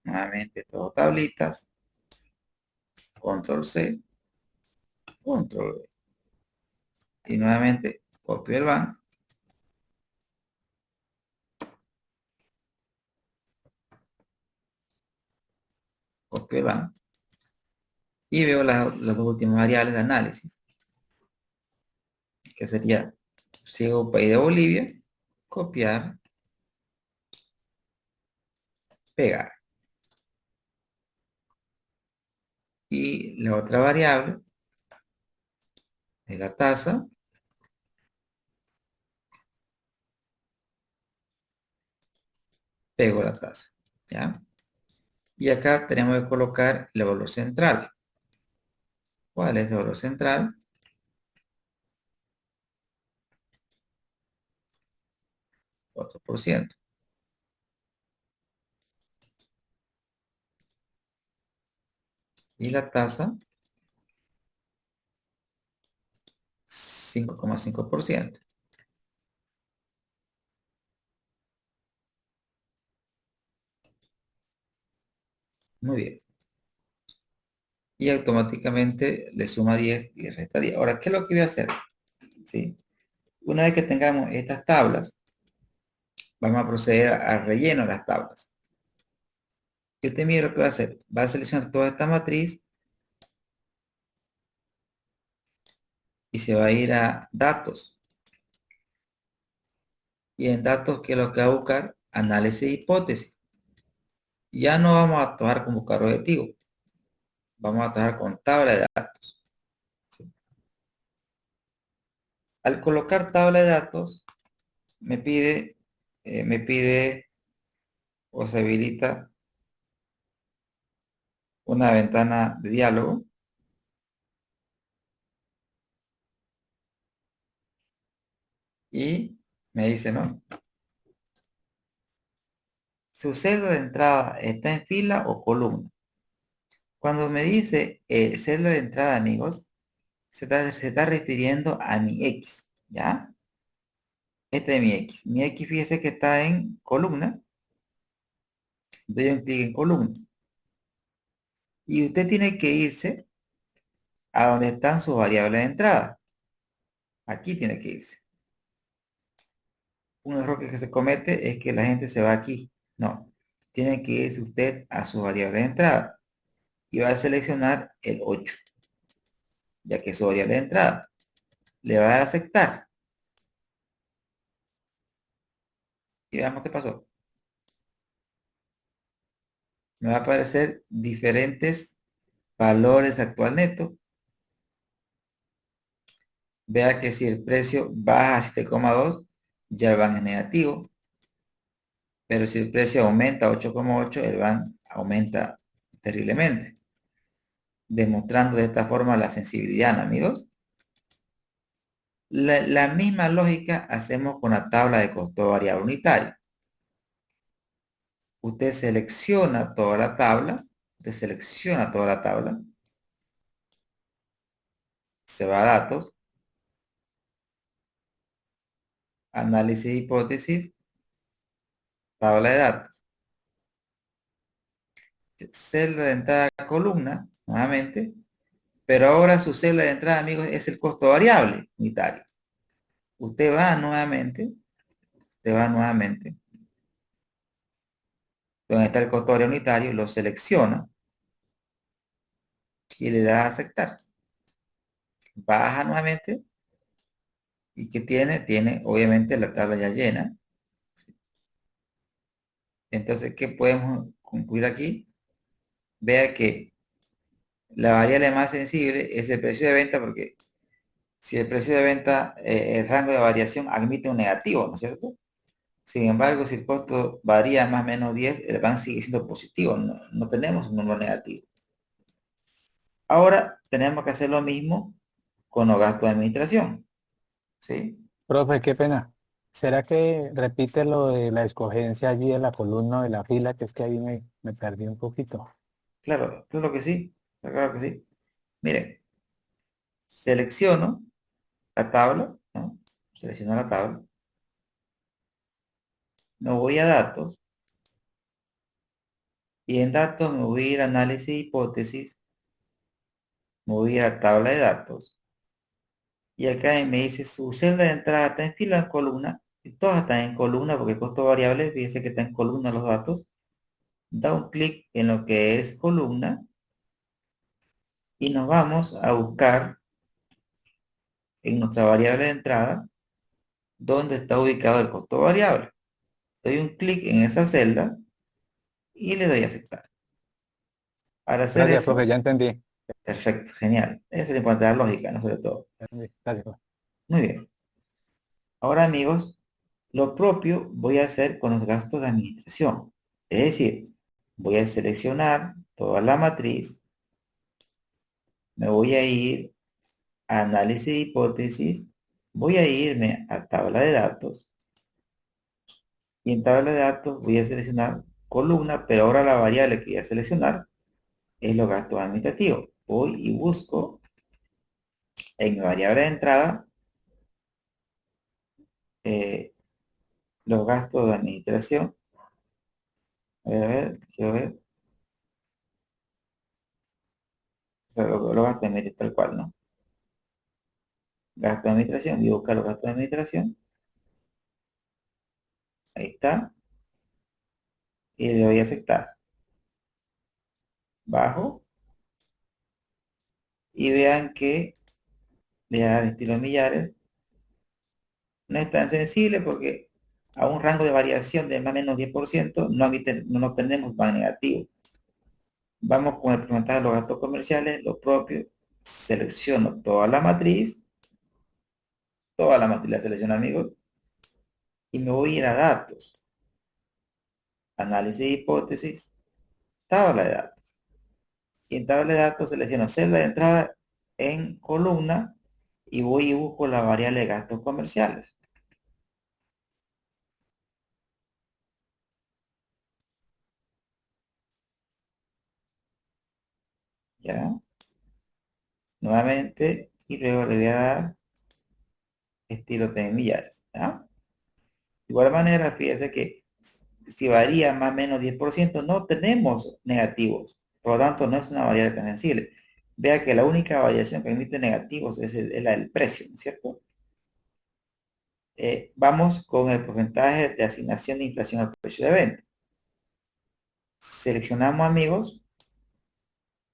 nuevamente todas tablitas, control C, control V. Y nuevamente copio el van, copio el van, y veo las dos últimas variables de análisis, que sería, sigo país de Bolivia, copiar, pegar. Y la otra variable es la tasa, pego la tasa, ¿ya? Y acá tenemos que colocar el valor central. ¿Cuál es el valor central? 4%. Y la tasa, 5,5%. Muy bien. Y automáticamente le suma 10 y le resta 10. Ahora, ¿qué es lo que voy a hacer? ¿Sí? Una vez que tengamos estas tablas, vamos a proceder al relleno de las tablas. Y usted mira lo que va a hacer. Va a seleccionar toda esta matriz y se va a ir a datos. Y en datos, ¿qué es lo que va a buscar? Análisis de hipótesis. Ya no vamos a trabajar con buscar objetivos. Vamos a trabajar con tabla de datos. ¿Sí? Al colocar tabla de datos, me pide o se habilita una ventana de diálogo y me dice, ¿no? Su celda de entrada está en fila o columna. Cuando me dice celda de entrada, amigos, se está refiriendo a mi X, ¿ya? Este es mi X. Mi X, fíjese que está en columna. Doy un clic en columna. Y usted tiene que irse a donde están sus variables de entrada. Aquí tiene que irse. Un error que se comete es que la gente se va aquí. No. Tiene que irse usted a su variable de entrada. Y va a seleccionar el 8, ya que es su variable de entrada. Le va a dar a aceptar. Y veamos qué pasó. Me va a aparecer diferentes valores actual neto. Vea que si el precio baja a 7,2, ya el van es negativo. Pero si el precio aumenta a 8,8, el van aumenta terriblemente. Demostrando de esta forma la sensibilidad, ¿no, amigos? La misma lógica hacemos con la tabla de costo variable unitario. Usted selecciona toda la tabla, se va a datos, análisis de hipótesis, tabla de datos, celda de entrada columna, nuevamente, pero ahora su celda de entrada, amigos, es el costo variable unitario. Usted va nuevamente, donde está el costo variable unitario, lo selecciona y le da a aceptar. Baja nuevamente y que tiene obviamente la tabla ya llena. Entonces, ¿qué podemos concluir aquí? Vea que la variable más sensible es el precio de venta, porque si el precio de venta, el rango de variación admite un negativo, ¿no es cierto? Sin embargo, si el costo varía más o menos 10, el van sigue siendo positivo, no tenemos un número negativo. Ahora tenemos que hacer lo mismo con los gastos de administración, ¿sí? Profe, qué pena. ¿Será que repite lo de la escogencia allí en la columna de la fila? Que es que ahí me perdí un poquito. Claro, claro que sí, claro que sí. Miren, selecciono la tabla, ¿no? Selecciono la tabla, me voy a datos, y en datos me voy a ir a análisis de hipótesis, me voy a ir a tabla de datos, y acá me dice su celda de entrada está en fila o en columna, y todas están en columna porque el costo variable, fíjese que está en columna los datos. Da un clic en lo que es columna y nos vamos a buscar en nuestra variable de entrada donde está ubicado el costo variable. Doy un clic en esa celda y le doy a aceptar. Para hacer Gracias, profe, eso, ya entendí. perfecto, genial. Esa es la importante, la lógica, ¿no? Sobre todo. Ya entendí. Gracias, profe. Muy bien. Ahora, amigos, lo propio voy a hacer con los gastos de administración. Es decir, voy a seleccionar toda la matriz, me voy a ir a análisis de hipótesis, voy a irme a tabla de datos y en tabla de datos voy a seleccionar columna, pero ahora la variable que voy a seleccionar es los gastos administrativos. Voy y busco en mi variable de entrada eh, los gastos de administración. Quiero ver, los gastos de administración tal cual, ¿no? Gasto de administración, voy a buscar los gastos de administración. Ahí está. Y le doy a aceptar. Bajo. Y vean que le da estilo millares. No es tan sensible porque a un rango de variación de más o menos 10% no obtenemos más negativo. Vamos con el porcentaje de los gastos comerciales, lo propio. Selecciono toda la matriz toda la matriz la selecciono, amigos, y me voy a ir a datos, análisis de hipótesis, tabla de datos. Y en tabla de datos selecciono celda de entrada en columna y voy y busco la variable de gastos comerciales. ¿Ya? Nuevamente, y luego le voy a dar estilo de millares. ¿Ya? De igual manera, fíjese que si varía más o menos 10%, no tenemos negativos. Por lo tanto, no es una variable tan sensible. Vea que la única variación que emite negativos es la del precio, ¿no es cierto? Vamos con el porcentaje de asignación de inflación al precio de venta. Seleccionamos, amigos,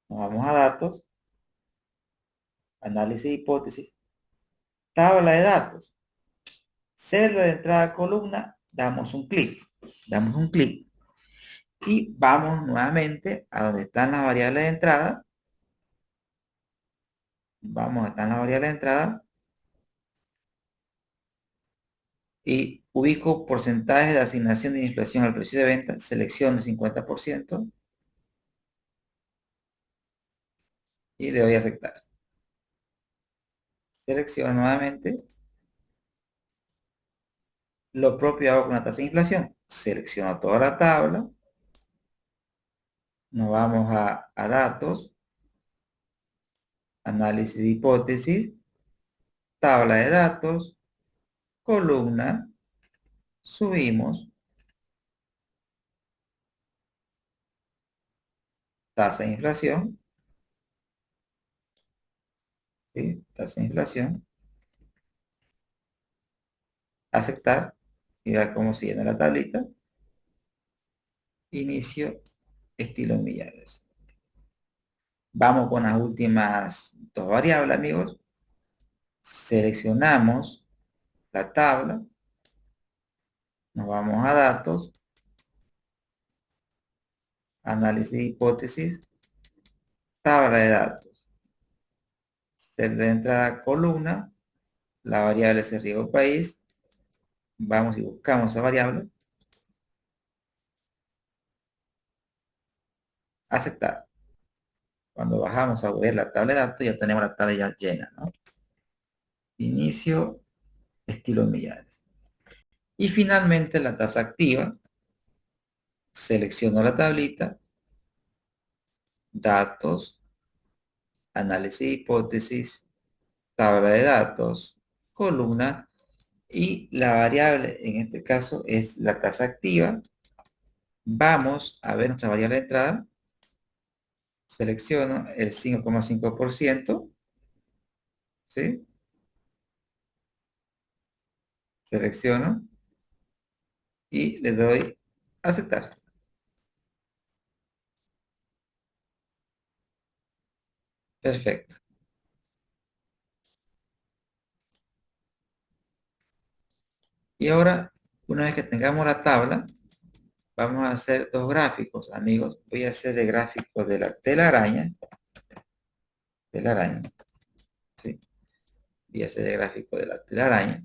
nos vamos a datos, análisis de hipótesis, tabla de datos, celda de entrada columna, damos un clic y vamos nuevamente a donde están las variables de entrada, vamos a estar en la variable de entrada y ubico porcentaje de asignación de inflación al precio de venta, selecciono el 50% y le doy a aceptar. Selecciono nuevamente. Lo propio hago con la tasa de inflación. Selecciono toda la tabla. Nos vamos a datos, análisis de hipótesis, tabla de datos, columna, subimos, tasa de inflación, ¿sí? Tasa de inflación, aceptar, y ver cómo se llena la tablita, inicio, estilo millares. Vamos con las últimas dos variables, amigos. Seleccionamos la tabla, nos vamos a datos, análisis de hipótesis, tabla de datos. Celda de entrada columna, la variable es el riesgo país. Vamos y buscamos esa variable. Aceptar. Cuando bajamos a ver la tabla de datos, ya tenemos la tabla ya llena, ¿no? Inicio, estilo millares. Y finalmente la tasa activa. Selecciono la tablita, datos, análisis de hipótesis, tabla de datos, columna, y la variable en este caso es la tasa activa. Vamos a ver nuestra variable de entrada. Selecciono el 5,5%, ¿sí? Selecciono y le doy aceptar. Perfecto. Y ahora, una vez que tengamos la tabla, vamos a hacer dos gráficos, amigos. Voy a hacer el gráfico de la telaraña. Telaraña. ¿Sí? Voy a hacer el gráfico de la telaraña.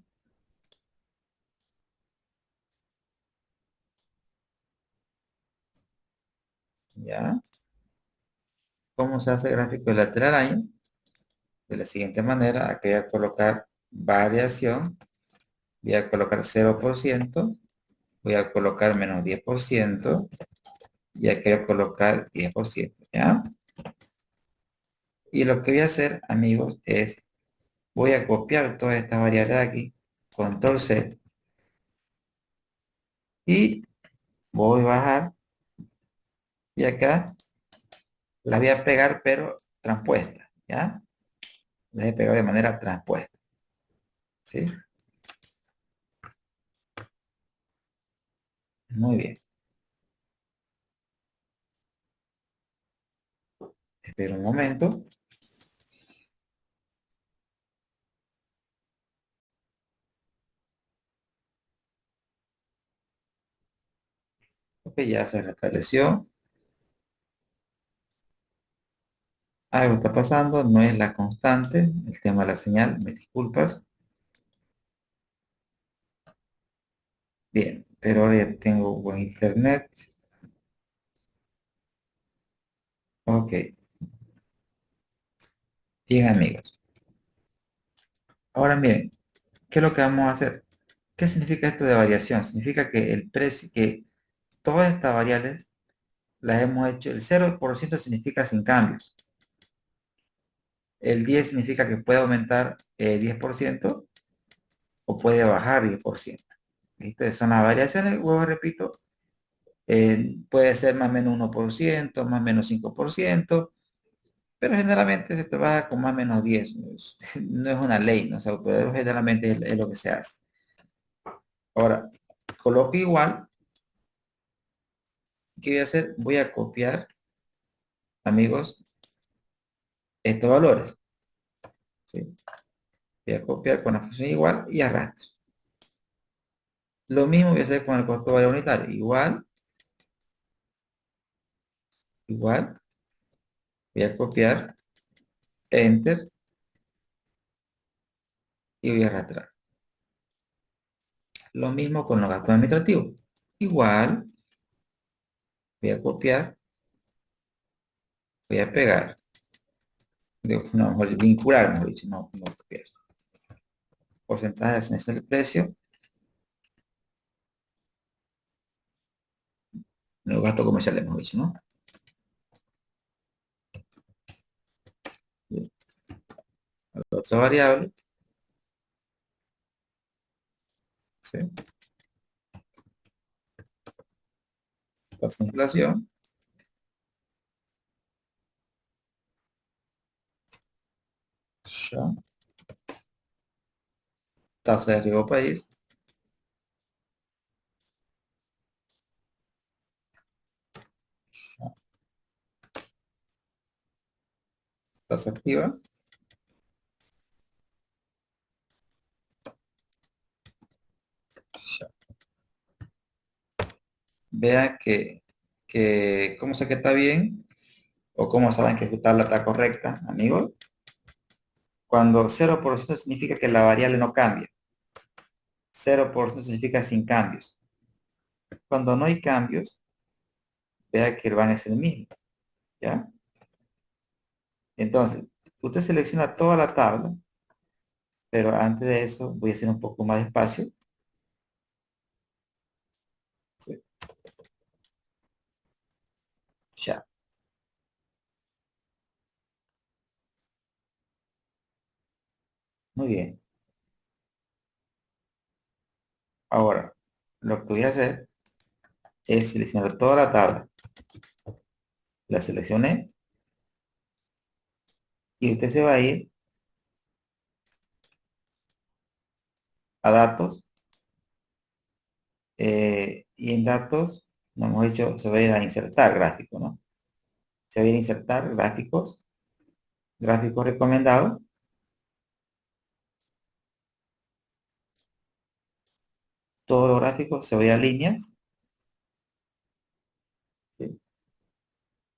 ¿Ya? ¿Cómo se hace el gráfico de la telaraña? De la siguiente manera, aquí voy a colocar variación. Voy a colocar 0%. Voy a colocar menos 10%. Y aquí voy a colocar 10%. ¿Ya? Y lo que voy a hacer, amigos, es voy a copiar todas estas variables de aquí, control C, y voy a bajar, y acá las voy a pegar, pero transpuesta, ¿ya? Las he pegado de manera transpuesta, ¿sí? Muy bien. Espero un momento. Ok, ya se restableció. Algo está pasando, no es la constante, el tema de la señal, me disculpas. Bien, pero ahora ya tengo buen internet. Ok, bien amigos. Ahora miren, ¿qué es lo que vamos a hacer? ¿Qué significa esto de variación? Significa que el precio, que todas estas variables las hemos hecho, el 0% significa sin cambios, el 10 significa que puede aumentar 10% o puede bajar 10%. ¿Viste? Son las variaciones, luego repito, puede ser más o menos 1%, más o menos 5%, pero generalmente se trabaja con más o menos 10. No es una ley, ¿no? O sea, pero generalmente es lo que se hace. Ahora, coloco igual. ¿Qué voy a hacer? Voy a copiar, amigos, estos valores. ¿Sí? Voy a copiar con la función igual y arrastro. Lo mismo voy a hacer con el costo variable unitario. Igual, igual. Voy a copiar, enter y voy a arrastrar. Lo mismo con los gastos administrativos. Igual, voy a copiar, voy a pegar. No, mejor vincular, mejor dicho, no copiar. Porcentaje de el precio, los gastos comerciales, mejor dicho, ¿no? La otra variable, ¿sí? Tasa de inflación, ya. Tasa de riesgo país, tasa activa, ya. Vean cómo sé que está bien o cómo saben que su tabla está correcta, amigos. Cuando 0% significa que la variable no cambia. 0% significa sin cambios. Cuando no hay cambios, vea que el van es el mismo, ¿ya? Entonces, usted selecciona toda la tabla, pero antes de eso voy a hacer un poco más despacio. ¿Sí? Ya, muy bien. Ahora, lo que voy a hacer es seleccionar toda la tabla. La seleccioné y usted se va a ir a datos y en datos, no hemos dicho, se va a ir a insertar gráfico, ¿no? Se va a ir a insertar gráficos, gráficos recomendados. Todos los gráficos se va a ir a líneas. ¿Sí?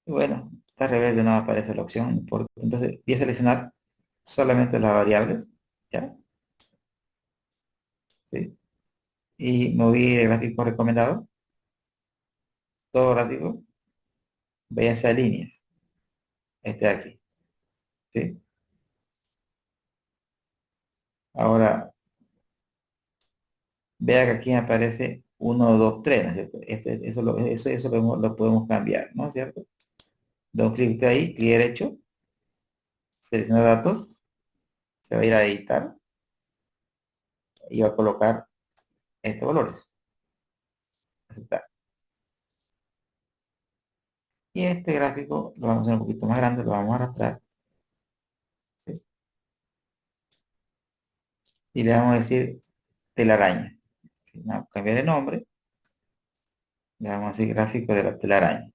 Y bueno, está rebelde no aparece la opción, no importa. Entonces voy a seleccionar solamente las variables, ¿ya? ¿Sí? Y moví el gráfico recomendado, todo gráfico, váyanse a líneas, este de aquí, ¿sí? Ahora, vea que aquí me aparece 1, 2, 3, ¿no es cierto? Eso lo podemos cambiar, ¿no es cierto? Da un clic ahí, clic derecho, selecciona datos, se va a ir a editar y va a colocar estos valores. Aceptar. Y este gráfico lo vamos a hacer un poquito más grande, lo vamos a arrastrar, ¿sí? Y le vamos a decir telaraña. ¿Sí? Vamos a cambiar de nombre, le vamos a decir gráfico de la telaraña.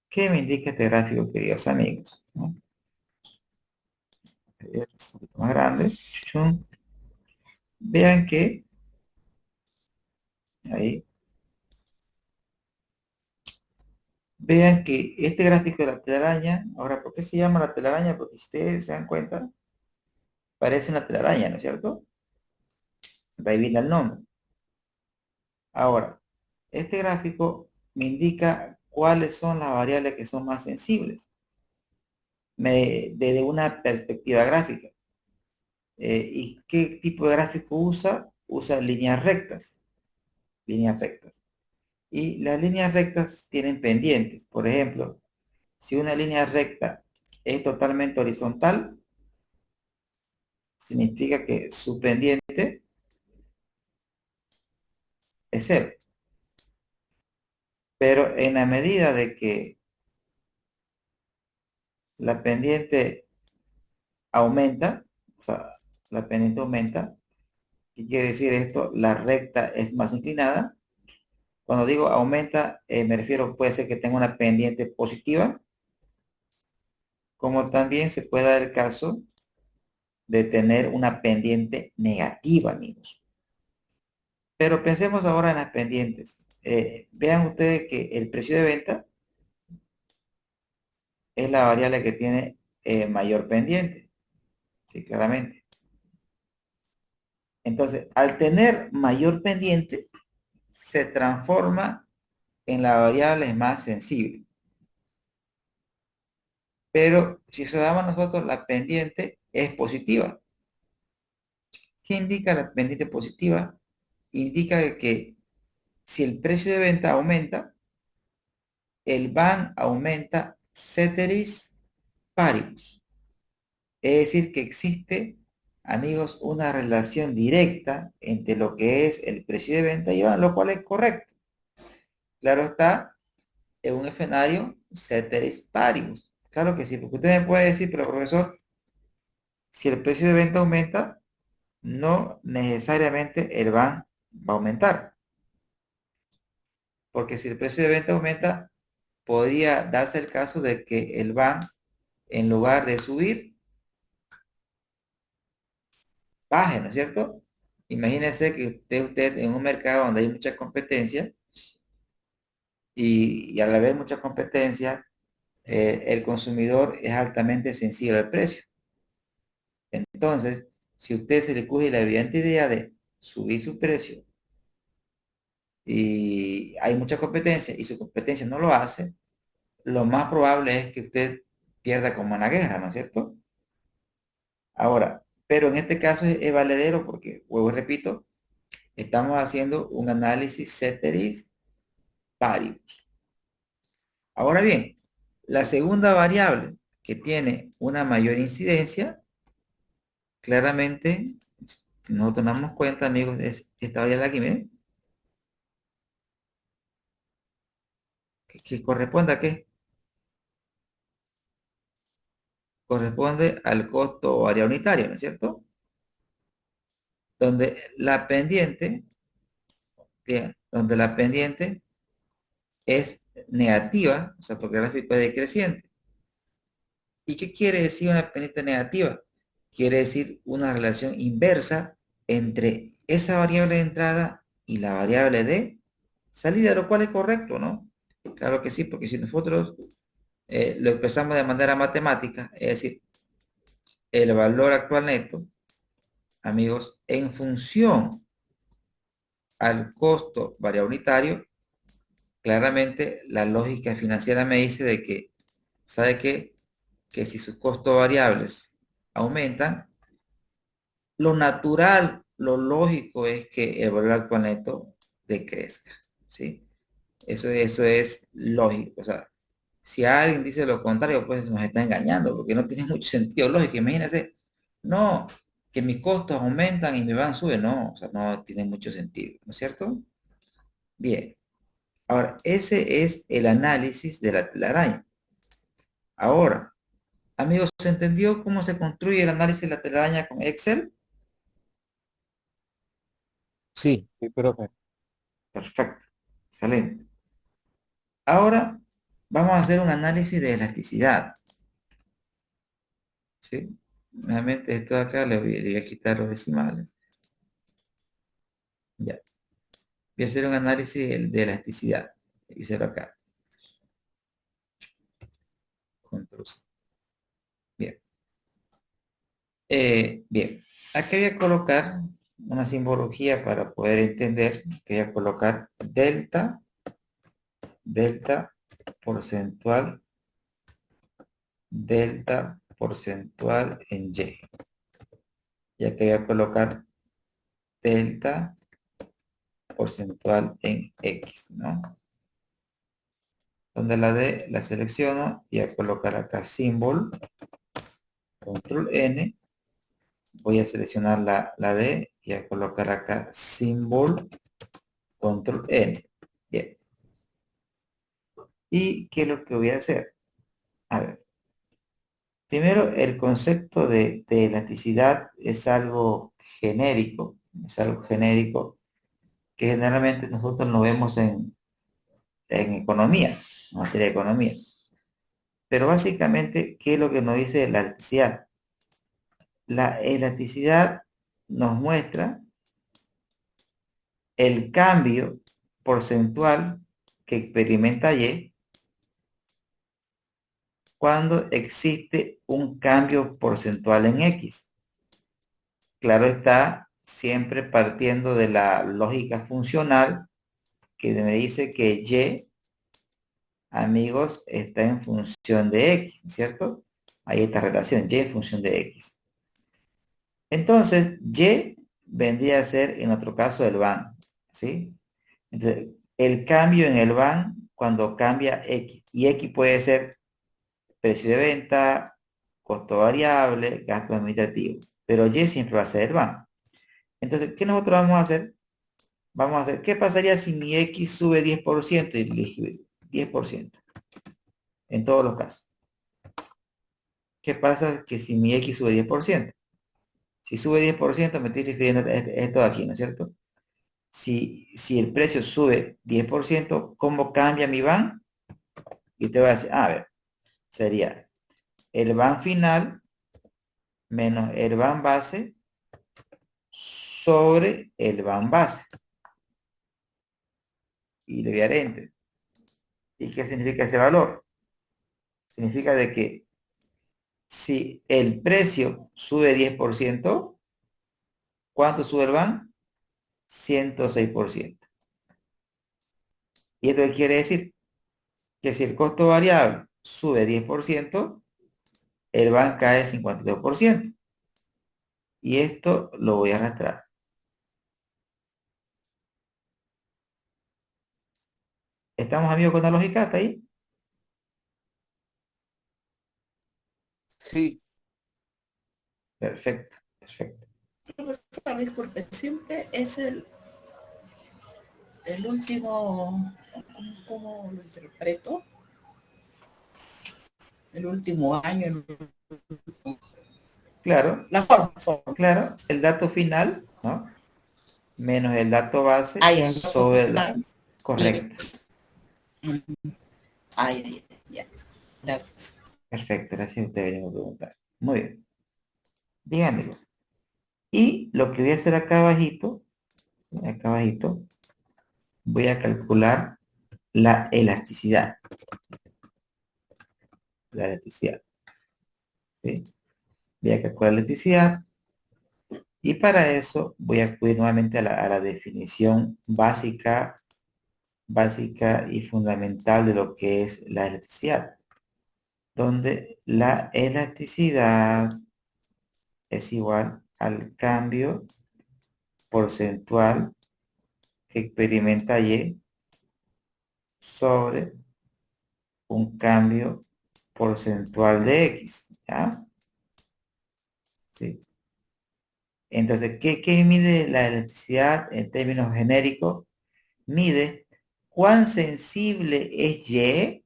¿Qué me indica este gráfico, queridos amigos? ¿No? Es un poquito más grande. Chum. Vean que ahí vean que este gráfico de la telaraña, ahora, ¿por qué se llama la telaraña? Porque si ustedes se dan cuenta, parece una telaraña, ¿no es cierto? De ahí viene el nombre. Ahora, este gráfico me indica cuáles son las variables que son más sensibles desde una perspectiva gráfica. ¿Y qué tipo de gráfico usa? Usa líneas rectas. Líneas rectas. Y las líneas rectas tienen pendientes. Por ejemplo, si una línea recta es totalmente horizontal, significa que su pendiente es cero. Pero en la medida de que la pendiente aumenta, o sea, la pendiente aumenta, ¿qué quiere decir esto? La recta es más inclinada. Cuando digo aumenta, me refiero, puede ser que tenga una pendiente positiva, como también se puede dar el caso de tener una pendiente negativa, amigos. Pero pensemos ahora en las pendientes. Vean ustedes que el precio de venta es la variable que tiene mayor pendiente. Sí, claramente. Entonces, al tener mayor pendiente, se transforma en la variable más sensible. Pero si se damos nosotros, la pendiente es positiva. ¿Qué indica la pendiente positiva? Indica que si el precio de venta aumenta, el BAN aumenta ceteris paribus. Es decir, que existe, amigos, una relación directa entre lo que es el precio de venta y BAN, lo cual es correcto. Claro está, en un escenario ceteris paribus. Claro que sí, porque usted me puede decir, pero profesor, si el precio de venta aumenta, no necesariamente el BAN va a aumentar. Porque si el precio de venta aumenta, podría darse el caso de que el BAN, en lugar de subir, baje, ¿no es cierto? Imagínese que usted en un mercado donde hay mucha competencia y al haber mucha competencia, el consumidor es altamente sensible al precio. Entonces, si usted se le coge la evidente idea de subir su precio y hay mucha competencia y su competencia no lo hace, lo más probable es que usted pierda como en la guerra, ¿no es cierto? Ahora, pero en este caso es valedero porque, vuelvo y repito, estamos haciendo un análisis ceteris paribus. Ahora bien, la segunda variable que tiene una mayor incidencia, claramente, si nosotros nos damos cuenta, amigos, es esta variable aquí, miren, que corresponde a qué? Corresponde al costo variable unitario, ¿no es cierto? Donde la pendiente, bien, donde la pendiente es negativa, o sea, porque el gráfico es decreciente. ¿Y qué quiere decir una pendiente negativa? Quiere decir una relación inversa entre esa variable de entrada y la variable de salida, lo cual es correcto, ¿no? Claro que sí, porque si nosotros lo empezamos de manera matemática, es decir, el valor actual neto, amigos, en función al costo variable unitario, claramente la lógica financiera me dice de que, ¿sabe qué? Que si sus costos variables aumentan, lo natural, lo lógico es que el valor actual neto decrezca, ¿sí? Eso es lógico. O sea, si alguien dice lo contrario, pues nos está engañando, porque no tiene mucho sentido lógico. Imagínense, no, que mis costos aumentan y mi van sube, no, o sea, no tiene mucho sentido, ¿no es cierto? Bien, ahora, ese es el análisis de la telaraña. Ahora, amigos, ¿se entendió cómo se construye el análisis de la telaraña con Excel? Sí, Sí, profe. Perfecto, excelente. Ahora vamos a hacer un análisis de elasticidad. ¿Sí? Nuevamente esto de acá le voy a quitar los decimales. Ya. Voy a hacer un análisis de elasticidad. Voy a hacerlo acá. produce. Bien. Bien. Aquí voy a colocar una simbología para poder entender. Que voy a colocar delta porcentual, delta porcentual en Y. Ya que voy a colocar delta porcentual en X, ¿no? Donde la D la selecciono y a colocar acá symbol, control N, voy a seleccionar la D y a colocar acá symbol, control N. Bien. ¿Y qué es lo que voy a hacer? A ver, primero el concepto de elasticidad es algo genérico, que generalmente nosotros lo vemos en economía, en materia de economía. Pero básicamente, ¿qué es lo que nos dice la elasticidad? La elasticidad nos muestra el cambio porcentual que experimenta Y cuando existe un cambio porcentual en X. Claro está, siempre partiendo de la lógica funcional que me dice que Y, amigos, está en función de X, ¿cierto? Hay esta relación, Y en función de X. Entonces, Y vendría a ser, en otro caso, el van, ¿sí? Entonces, el cambio en el van cuando cambia X. Y X puede ser precio de venta, costo variable, gasto administrativo. Pero Y siempre va a ser el van. Entonces, ¿qué nosotros vamos a hacer? Vamos a hacer, ¿qué pasaría si mi X sube 10% y elige 10%? En todos los casos. ¿Qué pasa que si mi X sube 10%? Si sube 10%, me estoy refiriendo a esto de aquí, ¿no es cierto? Si el precio sube 10%, ¿cómo cambia mi van? Y te voy a decir, a ver, sería el van final menos el van base sobre el van base. Y le voy a dar enter. ¿Y qué significa ese valor? Significa de que si el precio sube 10%, ¿cuánto sube el van? 106%. ¿Y esto qué quiere decir? Que si el costo variable sube 10%, el van cae 52%. Y esto lo voy a arrastrar. ¿Estamos amigos con la lógica? ¿Está ahí? Sí, Perfecto, perfecto. Profesor, disculpe, siempre es el último, ¿cómo lo interpreto? El último año, Claro, la forma. claro, el dato final, ¿no? Menos el dato base Ay, el dato sobre la... final. Correcto. Ay, ya. Gracias. Perfecto, gracias a usted venimos a preguntar. Muy bien. Bien, amigos. Y lo que voy a hacer acá abajito, voy a calcular la elasticidad. La elasticidad. ¿Sí? Voy a calcular la elasticidad. Y para eso voy a acudir nuevamente a la definición básica y fundamental de lo que es la elasticidad, donde la elasticidad es igual al cambio porcentual que experimenta Y sobre un cambio porcentual de X, ¿ya? Sí. Entonces, ¿qué mide la elasticidad en términos genéricos? Mide cuán sensible es Y,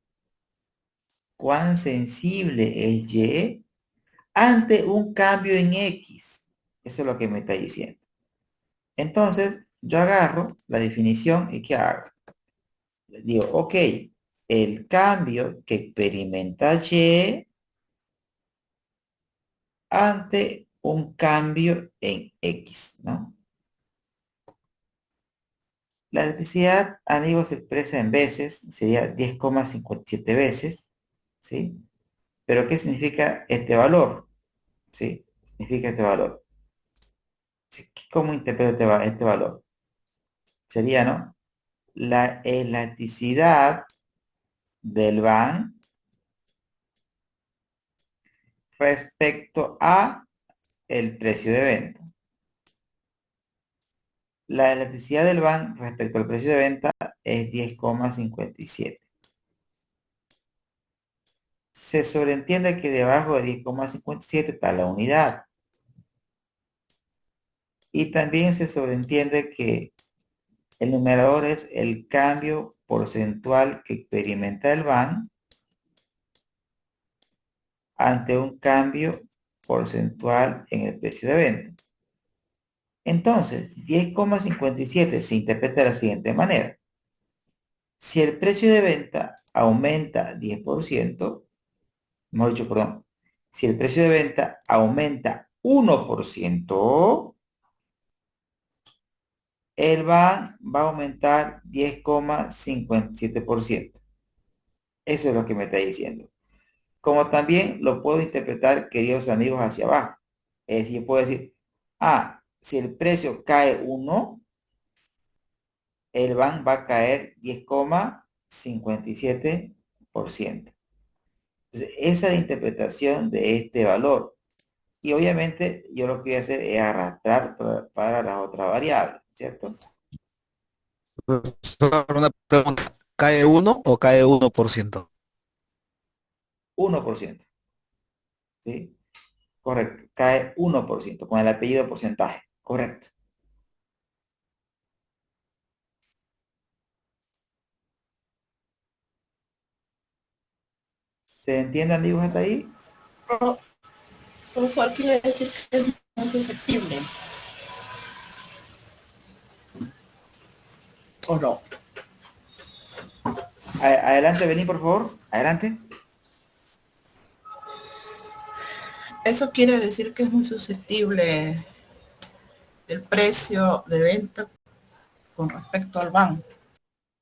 cuán sensible es Y ante un cambio en X. Eso es lo que me está diciendo. Entonces, yo agarro la definición y ¿qué hago? Digo, ok, el cambio que experimenta Y ante un cambio en X, ¿no? La electricidad, amigos, se expresa en veces, sería 10,57 veces, ¿sí? Pero ¿qué significa este valor? ¿Sí? Significa este valor. Sí, ¿cómo interpreto este valor? Sería, ¿no? La elasticidad del van respecto a el precio de venta. La elasticidad del van respecto al precio de venta es 10,57. Se sobreentiende que debajo de 10,57 está la unidad. Y también se sobreentiende que el numerador es el cambio porcentual que experimenta el van ante un cambio porcentual en el precio de venta. Entonces, 10,57 se interpreta de la siguiente manera. Si el precio de venta aumenta 10%, mejor dicho, perdón, si el precio de venta aumenta 1%, el van va a aumentar 10,57%. Eso es lo que me está diciendo. Como también lo puedo interpretar, queridos amigos, hacia abajo. Es decir, yo puedo decir, si el precio cae 1, el van va a caer 10,57%. Entonces, esa es la interpretación de este valor. Y obviamente yo lo que voy a hacer es arrastrar para las otras variables, ¿cierto? Profesor, una pregunta. ¿Cae uno o cae 1%? 1%, ¿sí? Correcto. Cae 1% con el apellido porcentaje. Correcto. ¿Se entiende, amigos, hasta ahí? Pro- Profesor, quiere decir que es muy susceptible, ¿o no? Adelante, vení, por favor. Adelante. Eso quiere decir que es muy susceptible el precio de venta con respecto al ban.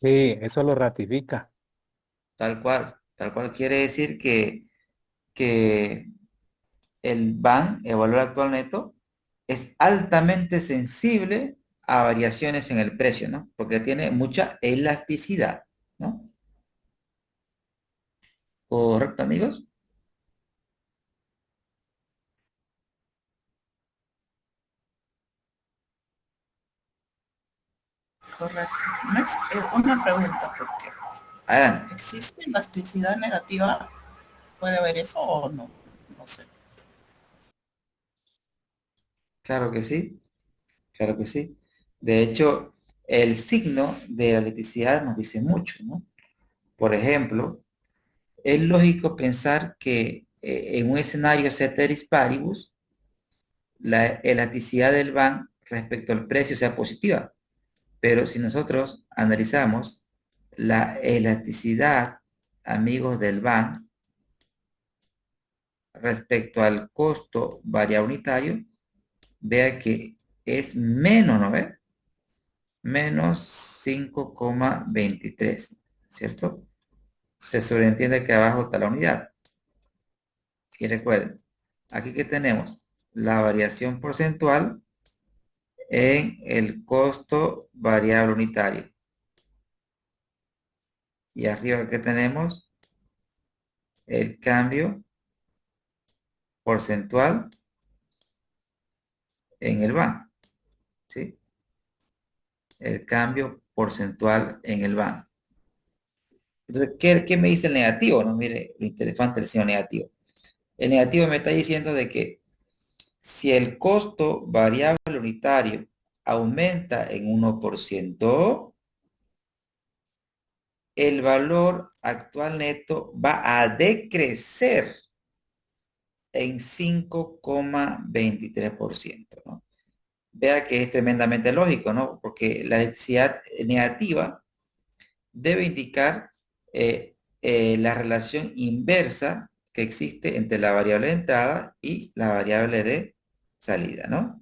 Sí, eso lo ratifica. Tal cual. Tal cual quiere decir que el BAN, el valor actual neto, es altamente sensible a variaciones en el precio, ¿no? Porque tiene mucha elasticidad, ¿no? ¿Correcto, amigos? Correcto. Una pregunta, porque Adelante. ¿existe elasticidad negativa? ¿Puede haber eso o no? No sé. Claro que sí, claro que sí. De hecho, el signo de la elasticidad nos dice mucho, ¿no? Por ejemplo, es lógico pensar que en un escenario ceteris paribus, la elasticidad del BAN respecto al precio sea positiva. Pero si nosotros analizamos la elasticidad, amigos del BAN, respecto al costo variable unitario, vea que es menos, ¿no ve? Menos 5,23, ¿cierto? Se sobreentiende que abajo está la unidad. Y recuerden, aquí que tenemos la variación porcentual en el costo variable unitario. Y arriba que tenemos el cambio porcentual en el BAN, ¿sí? El cambio porcentual en el BAN. Entonces, ¿qué me dice el negativo? No, mire, lo interesante del signo negativo. El negativo me está diciendo de que si el costo variable unitario aumenta en 1%, el valor actual neto va a decrecer en 5,23%, ¿no? Vea que es tremendamente lógico, ¿no? Porque la necesidad negativa debe indicar la relación inversa que existe entre la variable de entrada y la variable de salida, ¿no?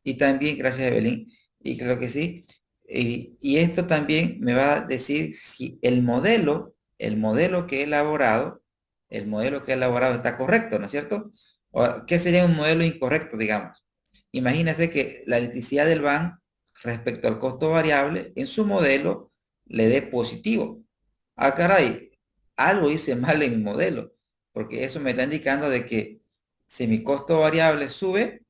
Y también, gracias Evelyn, y creo que sí, y esto también me va a decir si el modelo que he elaborado el modelo que he elaborado está correcto, ¿no es cierto? O, ¿qué sería un modelo incorrecto, digamos? Imagínese que la electricidad del van respecto al costo variable en su modelo le dé positivo. Ah, caray, algo hice mal en mi modelo, porque eso me está indicando de que si mi costo variable sube,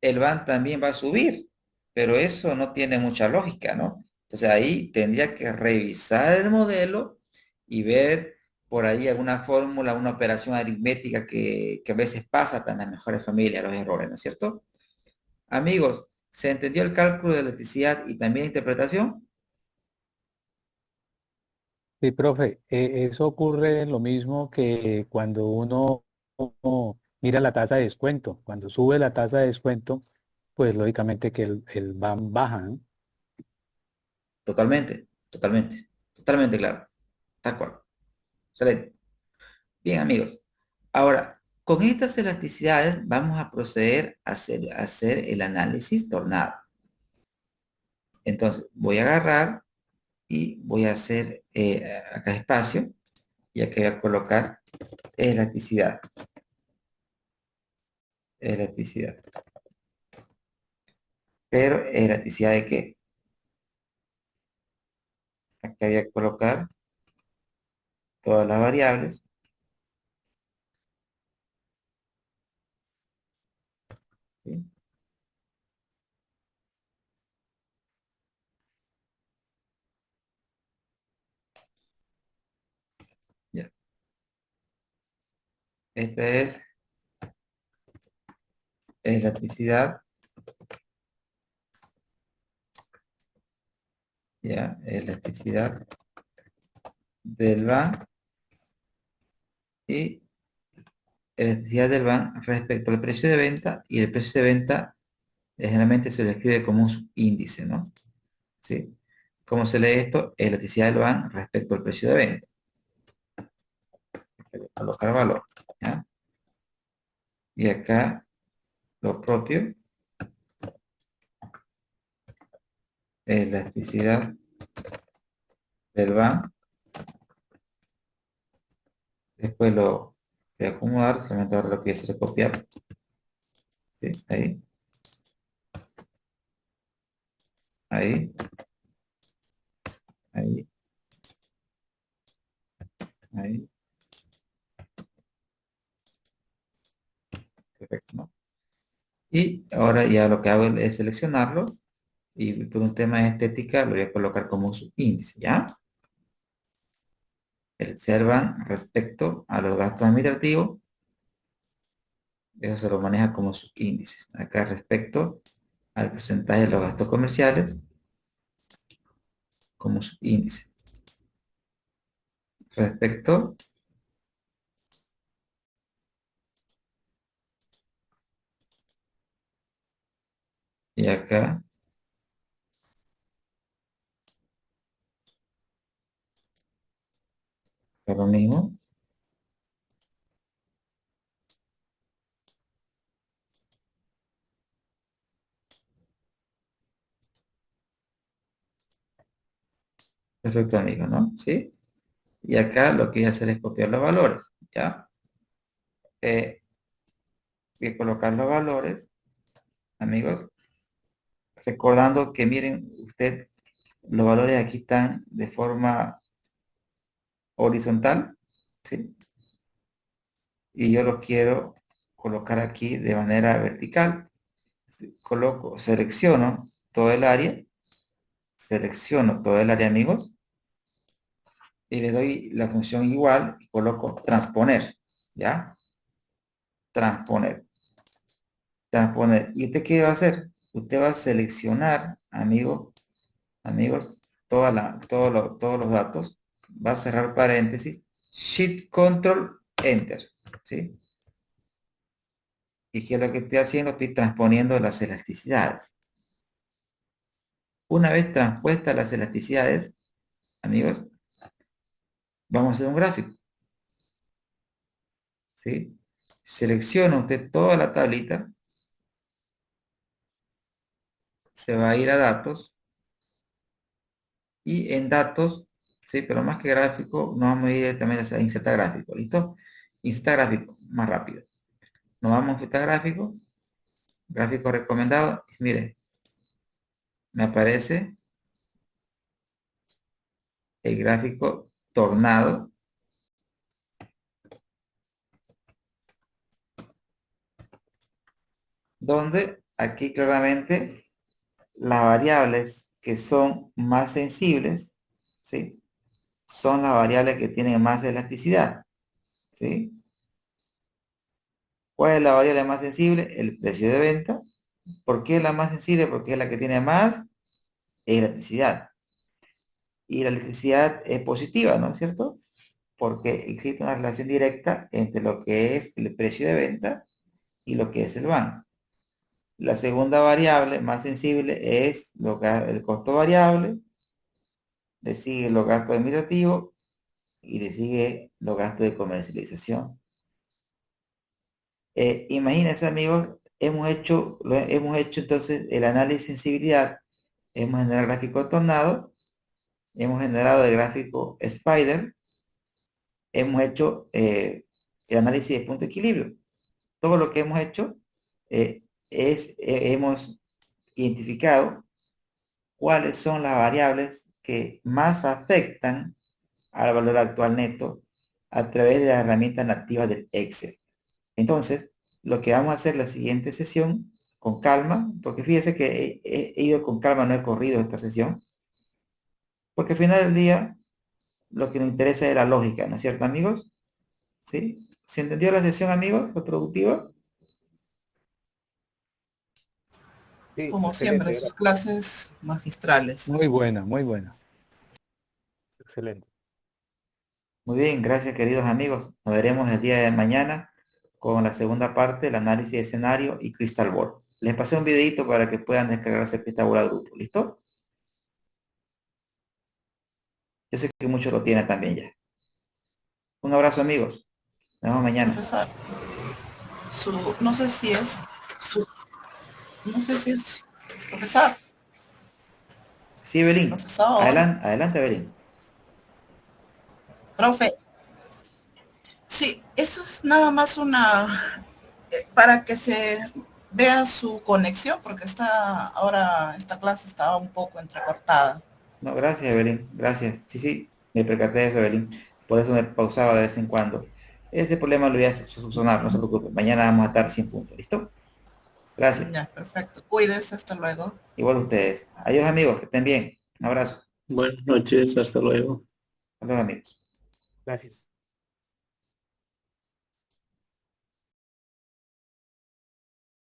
el van también va a subir, pero eso no tiene mucha lógica, ¿no? Entonces ahí tendría que revisar el modelo y ver por ahí alguna fórmula, una operación aritmética que a veces pasa en las mejores familias, los errores, ¿no es cierto? Amigos, ¿se entendió el cálculo de electricidad y también interpretación? Sí, profe, eso ocurre lo mismo que cuando uno mira la tasa de descuento. Cuando sube la tasa de descuento, pues lógicamente que el BAM baja, ¿no? Totalmente, totalmente, totalmente claro. Tal cual. Excelente. Bien, amigos. Ahora, con estas elasticidades vamos a proceder a hacer el análisis tornado. Entonces, voy a agarrar y voy a hacer acá espacio y aquí voy a colocar elasticidad. Elasticidad. Pero, ¿elasticidad de qué? Aquí voy a colocar todas las variables. ¿Sí? Ya. Esta es elasticidad. Ya, elasticidad del van y elasticidad del van respecto al precio de venta, y el precio de venta generalmente se lo escribe como un subíndice, ¿no? ¿Sí? ¿Cómo se lee esto? Elasticidad del van respecto al precio de venta. Alocar valor, ¿ya? Y acá lo propio, elasticidad del van. Después lo voy a acomodar, solamente ahora lo que voy a hacer es copiar. ¿Sí? Ahí, ahí, ahí, ahí. Perfecto, ¿no? Y ahora ya lo que hago es seleccionarlo y por un tema de estética lo voy a colocar como subíndice, ¿ya? El servan respecto a los gastos administrativos, eso se lo maneja como subíndice. Acá respecto al porcentaje de los gastos comerciales, como subíndice. Respecto, y acá es lo mismo. Perfecto, amigo, ¿no? ¿Sí? Y acá lo que voy a hacer es copiar los valores, ¿ya? Voy a colocar los valores, amigos, recordando que miren, usted, los valores aquí están de forma horizontal, ¿sí? Y yo los quiero colocar aquí de manera vertical. Coloco, selecciono todo el área, amigos, y le doy la función igual y coloco transponer, ¿ya? Transponer, transponer. ¿Y usted qué va a hacer? Usted va a seleccionar, amigos, todos los datos, va a cerrar paréntesis, Shift Control Enter, ¿sí? ¿Y qué es lo que estoy haciendo? Estoy transponiendo las elasticidades. Una vez transpuestas las elasticidades, amigos, vamos a hacer un gráfico, ¿sí? Selecciona usted toda la tablita, se va a ir a datos y en datos Sí, pero más que gráfico, nos vamos a ir directamente a insertar gráfico. ¿Listo? Insertar gráfico, más rápido. Nos vamos a insertar gráfico. Gráfico recomendado. Mire, me aparece el gráfico tornado. Donde aquí claramente las variables que son más sensibles, ¿sí? Son las variables que tienen más elasticidad, ¿sí? ¿Cuál es la variable más sensible? El precio de venta. ¿Por qué es la más sensible? Porque es la que tiene más elasticidad. Y la elasticidad es positiva, ¿no es cierto? Porque existe una relación directa entre lo que es el precio de venta y lo que es el van. La segunda variable más sensible es el costo variable, le sigue los gastos administrativos y le sigue los gastos de comercialización. Imagínense, amigos, hemos hecho entonces el análisis de sensibilidad, hemos generado el gráfico tornado, hemos generado el gráfico spider, hemos hecho el análisis de punto de equilibrio. Todo lo que hemos hecho hemos identificado cuáles son las variables que más afectan al valor actual neto a través de las herramientas nativas del Excel. Entonces, lo que vamos a hacer la siguiente sesión, con calma, porque fíjense que he ido con calma, no he corrido esta sesión, porque al final del día lo que nos interesa es la lógica, ¿no es cierto, amigos? ¿Sí? ¿Se entendió la sesión, amigos? ¿Fue productiva? Sí, Como siempre, excelente, sus gracias. clases magistrales. Muy buena, muy buena. Excelente. Muy bien, gracias, queridos amigos. Nos veremos el día de mañana con la segunda parte, el análisis de escenario y Crystal Ball. Les pasé un videito para que puedan descargarse Crystal Ball al grupo. ¿Listo? Yo sé que muchos lo tienen también ya. Un abrazo, amigos. Nos vemos mañana. Profesor, no sé si es no sé si es profesor, Sí, Evelyn. profesor, Adelante, adelante, Evelyn. profe. Sí, eso es nada más para que se vea su conexión, porque ahora esta clase estaba un poco entrecortada. No, gracias, Evelyn. Gracias. Sí, sí, me percaté de eso, Evelyn. Por eso me pausaba de vez en cuando. Ese problema lo voy a solucionar, no se preocupe. Mañana vamos a estar 100 puntos. ¿Listo? Gracias. Ya, perfecto. Cuídese, hasta luego. Igual ustedes. Adiós, amigos. Que estén bien. Un abrazo. Buenas noches, hasta luego. Hasta luego, amigos. Gracias.